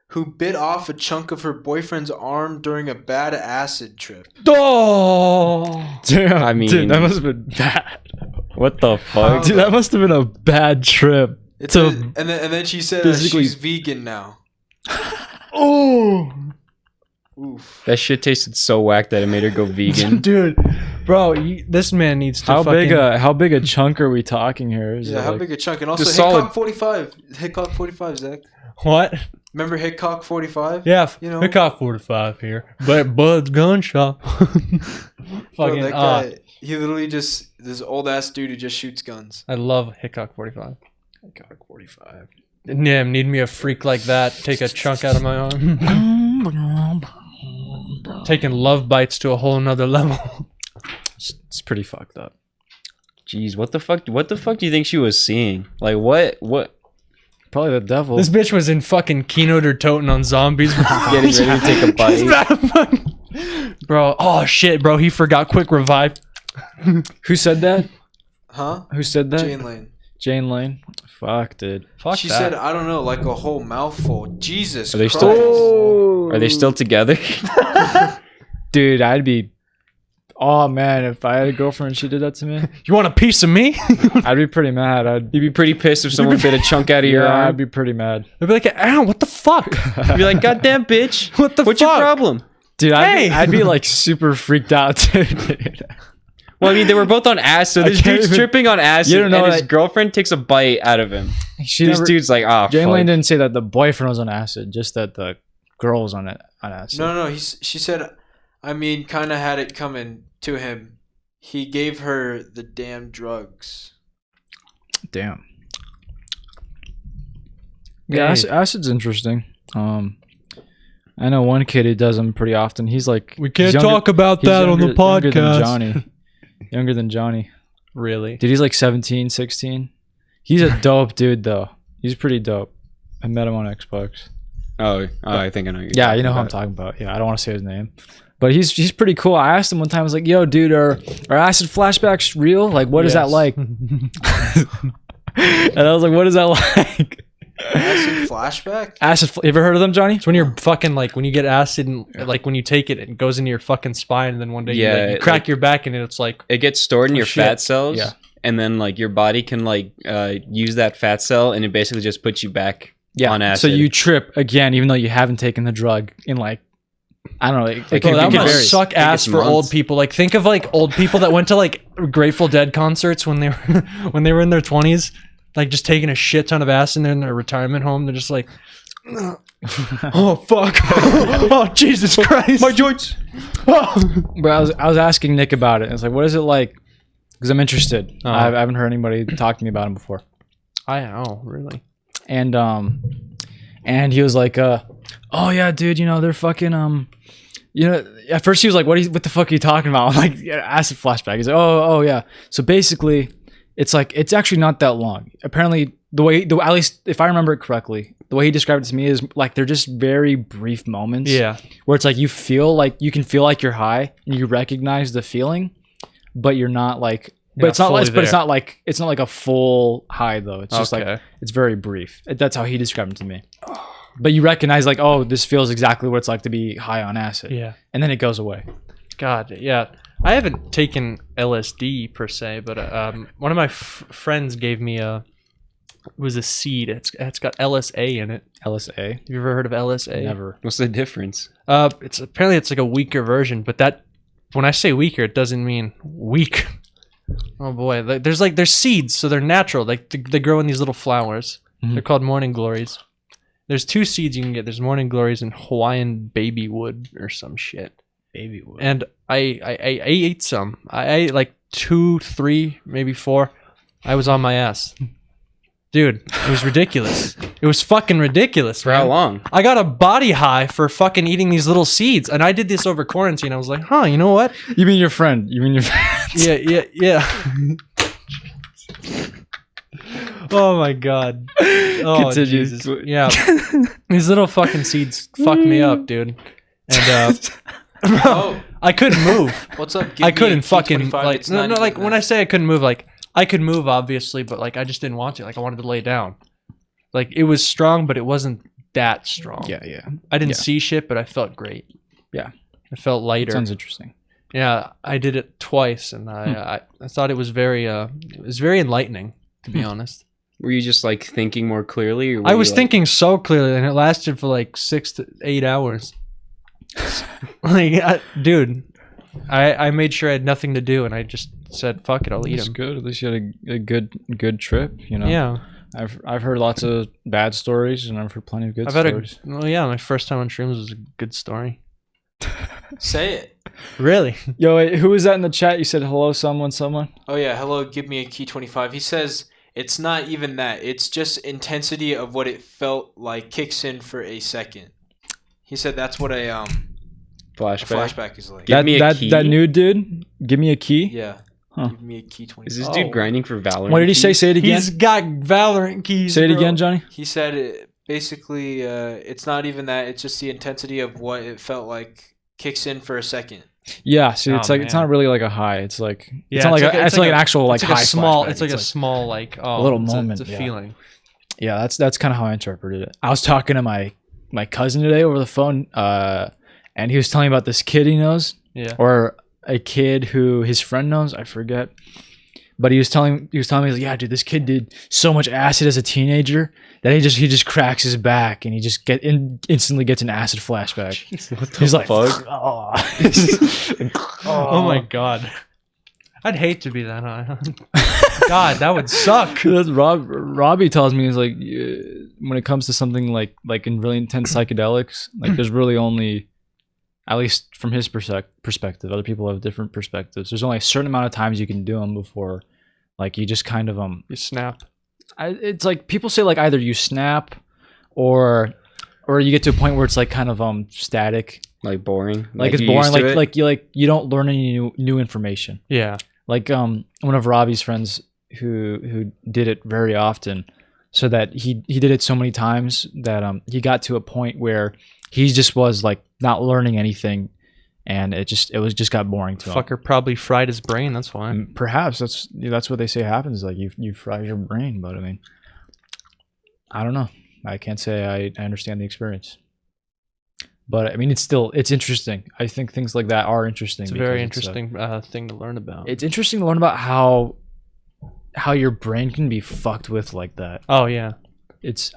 who bit off a chunk of her boyfriend's arm during a bad acid trip. Oh, damn! I mean- dude, that must have been bad. What the fuck? Dude, that must have been a bad trip. It's To and then she said physically- she's vegan now. Oh, Oof. That shit tasted so whack that it made her go vegan. Dude, bro, this man needs to how fucking... big a chunk are we talking here? Is Yeah, it how like- big a chunk? And also Just solid- Hitcock 45. Hitcock 45, Zach. What? Remember Hitcock 45? Yeah, You know? Hickok 45 here. But Bud's gun shop. Bro, Fucking, that guy, he literally just, this old ass dude who just shoots guns. I love Hickok 45. God, 45. Damn, need me a freak like that. Take a chunk out of my arm. Taking love bites to a whole nother level. It's pretty fucked up. Jeez, what the fuck? What the fuck do you think she was seeing? Like, what? Probably the devil. This bitch was in fucking Keynote or Toten on zombies. Getting ready to take a bite. Bro, oh shit, bro. He forgot quick revive. Who said that? Huh? Who said that? Jane Lane. Jane Lane. Fuck, dude. Fuck She that. said, I don't know, like a whole mouthful. Jesus Are they Christ. still? Are they still together? Dude, I'd be. Oh man, if I had a girlfriend and she did that to me, You want a piece of me? I'd be pretty mad. You'd be pretty pissed if someone bit a chunk out of your I'd arm. be pretty mad. I'd be like, ow, what the fuck? You'd be like, goddamn bitch. What the What's fuck? your problem? Dude, Hey! I'd be like super freaked out, dude. Well, I mean, they were both on acid. So this can't dude's even- tripping on acid, You don't know and his that- girlfriend takes a bite out of him. This dude's like, oh, Jane fuck. Lane didn't say that the boyfriend was on acid, just that the girl was on acid. No. She said, I mean, kind of had it coming to him. He gave her the damn drugs. Damn. Yeah, acid's interesting. I know one kid who does them pretty often. He's like, We can't he's younger- talk about he's that on the younger than podcast. Johnny. Younger than Johnny. Really? Dude, he's like 17, 16. He's a dope dude, though. He's pretty dope. I met him on Xbox. Oh, I think I know. Yeah, you know who I'm talking about. Yeah, I don't want to say his name. But he's pretty cool. I asked him one time, I was like, yo, dude, are acid flashbacks real? Like, what is that Yes. like? And I was like, what is that like? Acid flashback? You ever heard of them, Johnny? It's when you're fucking like when you get acid and like when you take it, it goes into your fucking spine, and then one day you crack your back and it's like It gets stored in your shit. fat cells. Yeah. And then like your body can like use that fat cell, and it basically just puts you back on acid. So you trip again, even though you haven't taken the drug in like, I don't know. It Bro, can that vary. must suck ass it's for old months. people. Like, think of like old people that went to like Grateful Dead concerts when they were when they were in their 20s, like just taking a shit ton of acid in their retirement home. They're just like, oh fuck, oh Jesus Christ, my joints. But I was asking Nick about it. It's like, what is it like? Because I'm interested. I haven't heard anybody talk to me about him before. I know, really. And he was like, oh yeah, dude, you know, they're fucking you know, at first he was like, what the fuck are you talking about? I'm like, yeah, acid flashback. He's like, oh yeah. So basically, it's like, it's actually not that long. Apparently, at least if I remember it correctly, the way he described it to me is like they're just very brief moments. Yeah. Where it's like you can feel like you're high and you recognize the feeling, but you're not like. But it's not like a full high though. It's just like it's very brief. That's how he described it to me. But you recognize like, oh, this feels exactly what it's like to be high on acid. Yeah. And then it goes away. God, yeah. I haven't taken LSD per se, but one of my friends gave me a seed. It's got LSA in it. LSA. Have you ever heard of LSA? Never. What's the difference? It's apparently it's like a weaker version, but that when I say weaker, it doesn't mean weak. Oh boy, there's seeds, so they're natural. Like they grow in these little flowers. Mhm. They're called morning glories. There's 2 seeds you can get. There's morning glories and Hawaiian baby wood or some shit. Baby wood. And I ate some. I ate like 2, 3, maybe 4. I was on my ass. Dude, it was ridiculous. It was fucking ridiculous. For how man. long? I got a body high for fucking eating these little seeds. And I did this over quarantine. I was like, you know what? You mean your friend? Yeah. Oh my god. Oh, Continue. Jesus. Yeah. These little fucking seeds fucked me up, dude. And Oh, I couldn't move. what's up? I couldn't fucking T25, like it's no not even like when that. I say I couldn't move, like I could move obviously, but like I just didn't want to. Like I wanted to lay down. Like it was strong, but it wasn't that strong. Yeah. I didn't Yeah. see shit, but I felt great. Yeah. I felt lighter. Sounds interesting. Yeah, I did it twice, and I thought it was very enlightening, to be honest. Were you just like thinking more clearly? Or were I was you, like- thinking so clearly, and it lasted for like 6 to 8 hours. Dude, I made sure I had nothing to do, and I just said, "Fuck it, I'll eat That's them." good. At least you had a good trip. You know. Yeah, I've heard lots of bad stories, and I've heard plenty of good I've had stories. my first time on shrooms was a good story. Say it. Really? Yo, wait, who was that in the chat? You said hello, someone. Oh yeah, hello. Give me a key 25. He says it's not even that. It's just intensity of what it felt like kicks in for a second. He said that's what a flashback is like. Give me a key? That nude dude. Give me a key. Yeah. Huh. Give me a key 25. Is this dude grinding for Valorant? What did he say? Say it again. He's got Valorant keys. Say it bro. again, Johnny. He said basically it's not even that. It's just the intensity of what it felt like kicks in for a second. Yeah. See, Oh, it's like it's man. not really like a high. It's like Yeah, it's not like it's it's like an actual like It's like high a small. flashback. It's like a small like little moment, It's a yeah. feeling. Yeah, that's kind of how I interpreted it. I was talking to my cousin today over the phone, and he was telling me about this kid he knows, Yeah. or a kid who his friend knows. I forget, But he was telling me, like, yeah, dude, this kid did so much acid as a teenager that he just cracks his back and he just instantly gets an acid flashback. He's like, fuck? Oh my god. I'd hate to be that high. God, that would suck. That's Robbie tells me, is like, when it comes to something like in really intense psychedelics, like there's really only, at least from his perspective, other people have different perspectives. There's only a certain amount of times you can do them before, like, you just kind of You snap. it's like people say, like, either you snap or you get to a point where it's like kind of static, Like boring. like it's you boring, used to it? you don't learn any new information. Yeah. Like one of Robbie's friends who did it very often, so that he did it so many times that he got to a point where he just was like not learning anything, and it just got boring to him. Fucker probably fried his brain, that's why. And perhaps that's what they say happens, like you fry your brain. But I mean, I don't know. I can't say I understand the experience. But I mean, it's interesting. I think things like that are interesting. It's a very interesting thing to learn about. It's interesting to learn about how your brain can be fucked with like that. Oh yeah.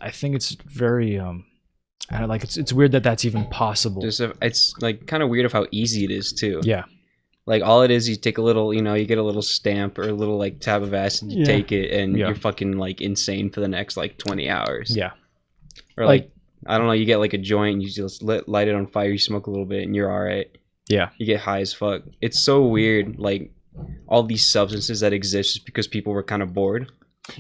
I think it's very I don't like it's weird that that's even possible. It's like kind of weird of how easy it is too. Yeah. Like all it is, you take a little, you get a little stamp or a little like tab of acid, you take it, and you're fucking like insane for the next like 20 hours. Yeah. Or like I don't know, you get like a joint, you just light it on fire, you smoke a little bit, and you're all right. Yeah. You get high as fuck. It's so weird, like all these substances that exist just because people were kind of bored.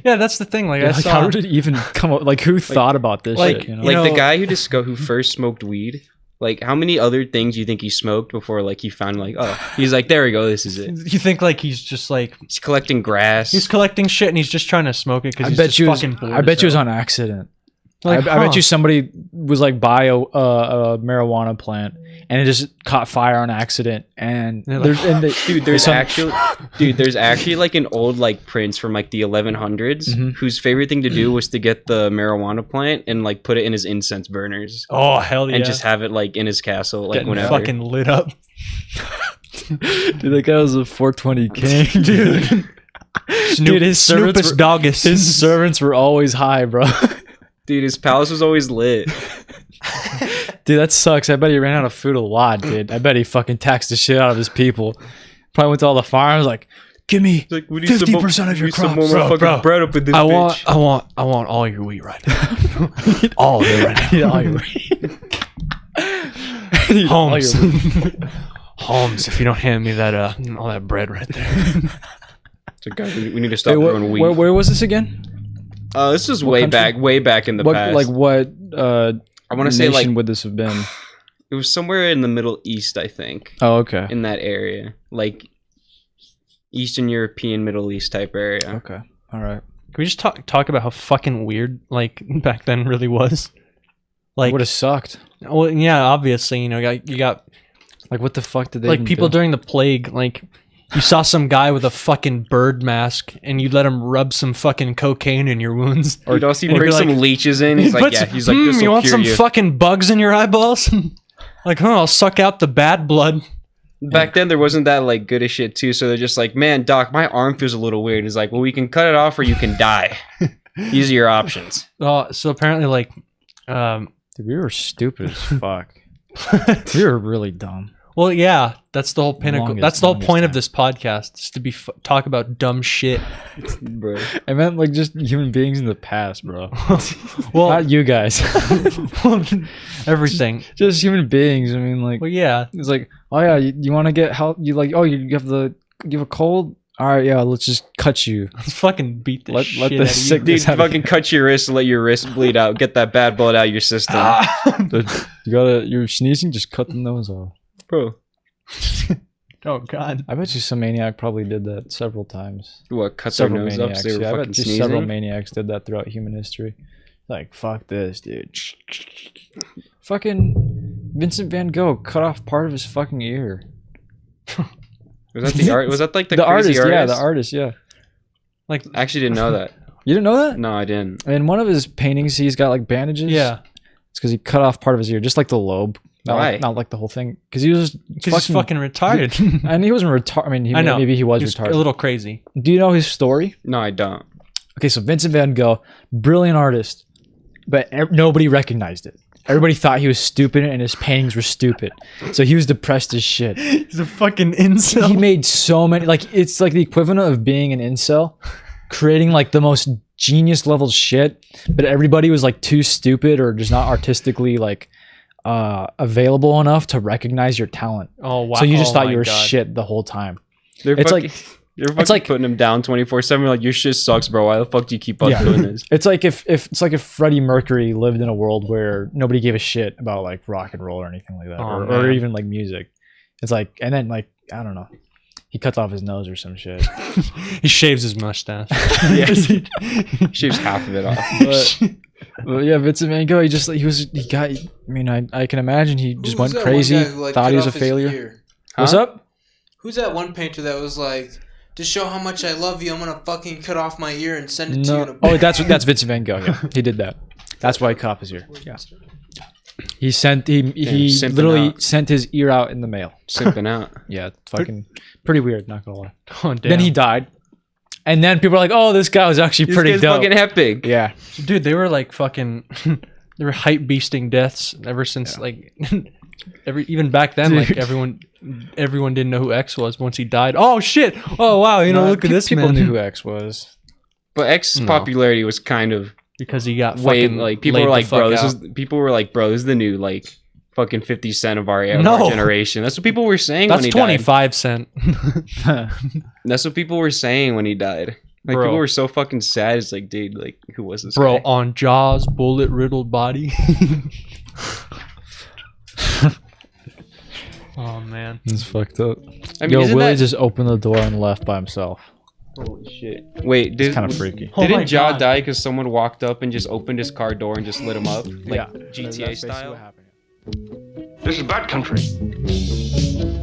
Yeah, that's the thing. Like, Yeah, I like, saw. how did it even come up? Like, who thought about this like, shit? You know? Like know- the guy who first smoked weed. Like, how many other things do you think he smoked before, like, he found, like, oh, he's like, there we go, this is it. You think like he's just like He's collecting grass. he's collecting shit and he's just trying to smoke it because I he's bet just you was, fucking bored. I bet as you was hell. on accident. Like, I bet you somebody was like by a marijuana plant and it just caught fire on accident. And They're like, there's actually like an old like prince from like the 1100s whose favorite thing to do was to get the marijuana plant and like put it in his incense burners Oh hell yeah! and just have it like in his castle, like Getting whenever. fucking lit up. Dude, that guy was a 420 king, dude. Dude, his servants Snoopus doggus. His servants were always high, bro. Dude, his palace was always lit. Dude, that sucks. I bet he ran out of food a lot, dude. I bet he fucking taxed the shit out of his people. Probably went to all the farms like, give me Like, we need 50% of your crops. Some more bro. bread up with this I bitch. want all your wheat right now. All of it right now. I need all your weed. I need all Holmes. your weed. Holmes, if you don't hand me that all that bread right there. So, guys, we need to stop Hey, growing wheat. where was this again? This is what way country? back in the What past. like what I want to say like would this have been? it was somewhere in the Middle East, I think, Oh, okay. in that area, like Eastern European, Middle East type area. Okay. All right. Can we just talk about how fucking weird like back then really was? Like, Would have sucked. well, yeah, obviously, you got Like, what the fuck did they like even people do? during the plague, like you saw some guy with a fucking bird mask and you let him rub some fucking cocaine in your wounds. Or does he And bring you're some like- leeches in? He's like, yeah. He's like, this you will want cure some you. fucking bugs in your eyeballs? Like, I'll suck out the bad blood. Back then, there wasn't that like good as shit too. So they're just like, man, doc, my arm feels a little weird. He's like, well, we can cut it off or you can die. These are your options. So apparently, like, Dude, we were stupid as fuck. We were really dumb. well, yeah, that's the whole pinnacle. Longest- That's the whole longest point of time. this podcast, is to be talk about dumb shit. Bro. I meant like just human beings in the past, bro. Well, Not you guys. everything. Just human beings. I mean, like, Well, yeah. it's like, oh yeah, you want to get help? You like, oh, you have a cold? All right, yeah, let's just cut you. Let's fucking beat the Let shit the out of you. sick- Dude, Have- fucking cut your wrist and let your wrist bleed out. Get that bad blood out of your system. You're sneezing, just cut the nose off. Bro. Oh God. I bet you some maniac probably did that several times. What, cut their Several nose maniacs. up so they were Yeah, I fucking bet you several sneezing? maniacs did that throughout human history. Like, fuck this, dude. Fucking Vincent Van Gogh cut off part of his fucking ear. Was that the art? Was that like the, The crazy artist, yeah, artist? the artist, yeah. Like, I actually didn't know that. You didn't know that? No, I didn't. In one of his paintings, he's got like bandages. yeah. It's because he cut off part of his ear, just like the lobe. Why? Not like the whole thing, because he was He's fucking retarded. and he wasn't retarded. I mean, I know. maybe he was He's retarded. a little crazy. Do you know his story? No, I don't. Okay, so Vincent Van Gogh, brilliant artist, but nobody recognized it. Everybody thought he was stupid and his paintings were stupid. So he was depressed as shit. He's a fucking incel. He made so many, like, it's like the equivalent of being an incel, creating like the most genius level shit, but everybody was like too stupid or just not artistically like available enough to recognize your talent. Oh wow! So you just thought my you were God. shit the whole time. They're It's fucking, like- they're it's fucking like- putting him down 24/7. Like, your shit sucks, bro. Why the fuck do you keep on Yeah. doing this? It's like if Freddie Mercury lived in a world where nobody gave a shit about like rock and roll or anything like that, Oh, or man. even like music. It's like, and then like, I don't know, he cuts off his nose or some shit. He shaves his mustache. Yeah. Shaves half of it off. But yeah, Vincent Van Gogh, he got. I mean, I can imagine he just went Who's that crazy, one guy who, like, thought cut he was a off his failure. ear? What's Huh? up? Who's that one painter that was like, to show how much I love you, I'm gonna fucking cut off my ear and send it to you in a No. Oh, that's Vincent Van Gogh. Yeah, he did that. That's why he cut off his ear. Yeah. He simping literally out. sent his ear out in the mail. Simping out. Yeah, it's fucking pretty weird. Not gonna lie. Oh damn. Then he died, and then people are like, "Oh, this guy was actually This pretty guy's dope." fucking epic. Yeah, Dude, they were like fucking. They were hype beasting deaths ever since like. Even back then, Dude. like everyone didn't know who X was once he died. Oh shit! Oh wow! You know, Nah, look at this people man. knew who X was. But X's No. popularity was kind of Because he got way, fucking like, people laid were the like, fuck bro, this out. is, people were like, bro, this is the new, like, fucking 50 Cent of our No. generation. That's what people were saying when That's he 25 cent. died. That's what people were saying when he died. Like, Bro. people were so fucking sad. It's like, dude, like, who was this Bro, guy? on Jaws, bullet riddled body. Oh man. It's fucked up. I mean, Yo, isn't Willie that... just opened the door and left by himself. Holy shit. Wait, It's kind of freaky. Oh my Didn't Ja God. die because someone walked up and just opened his car door and just lit him up? Like, Yeah. GTA style? This is bad country.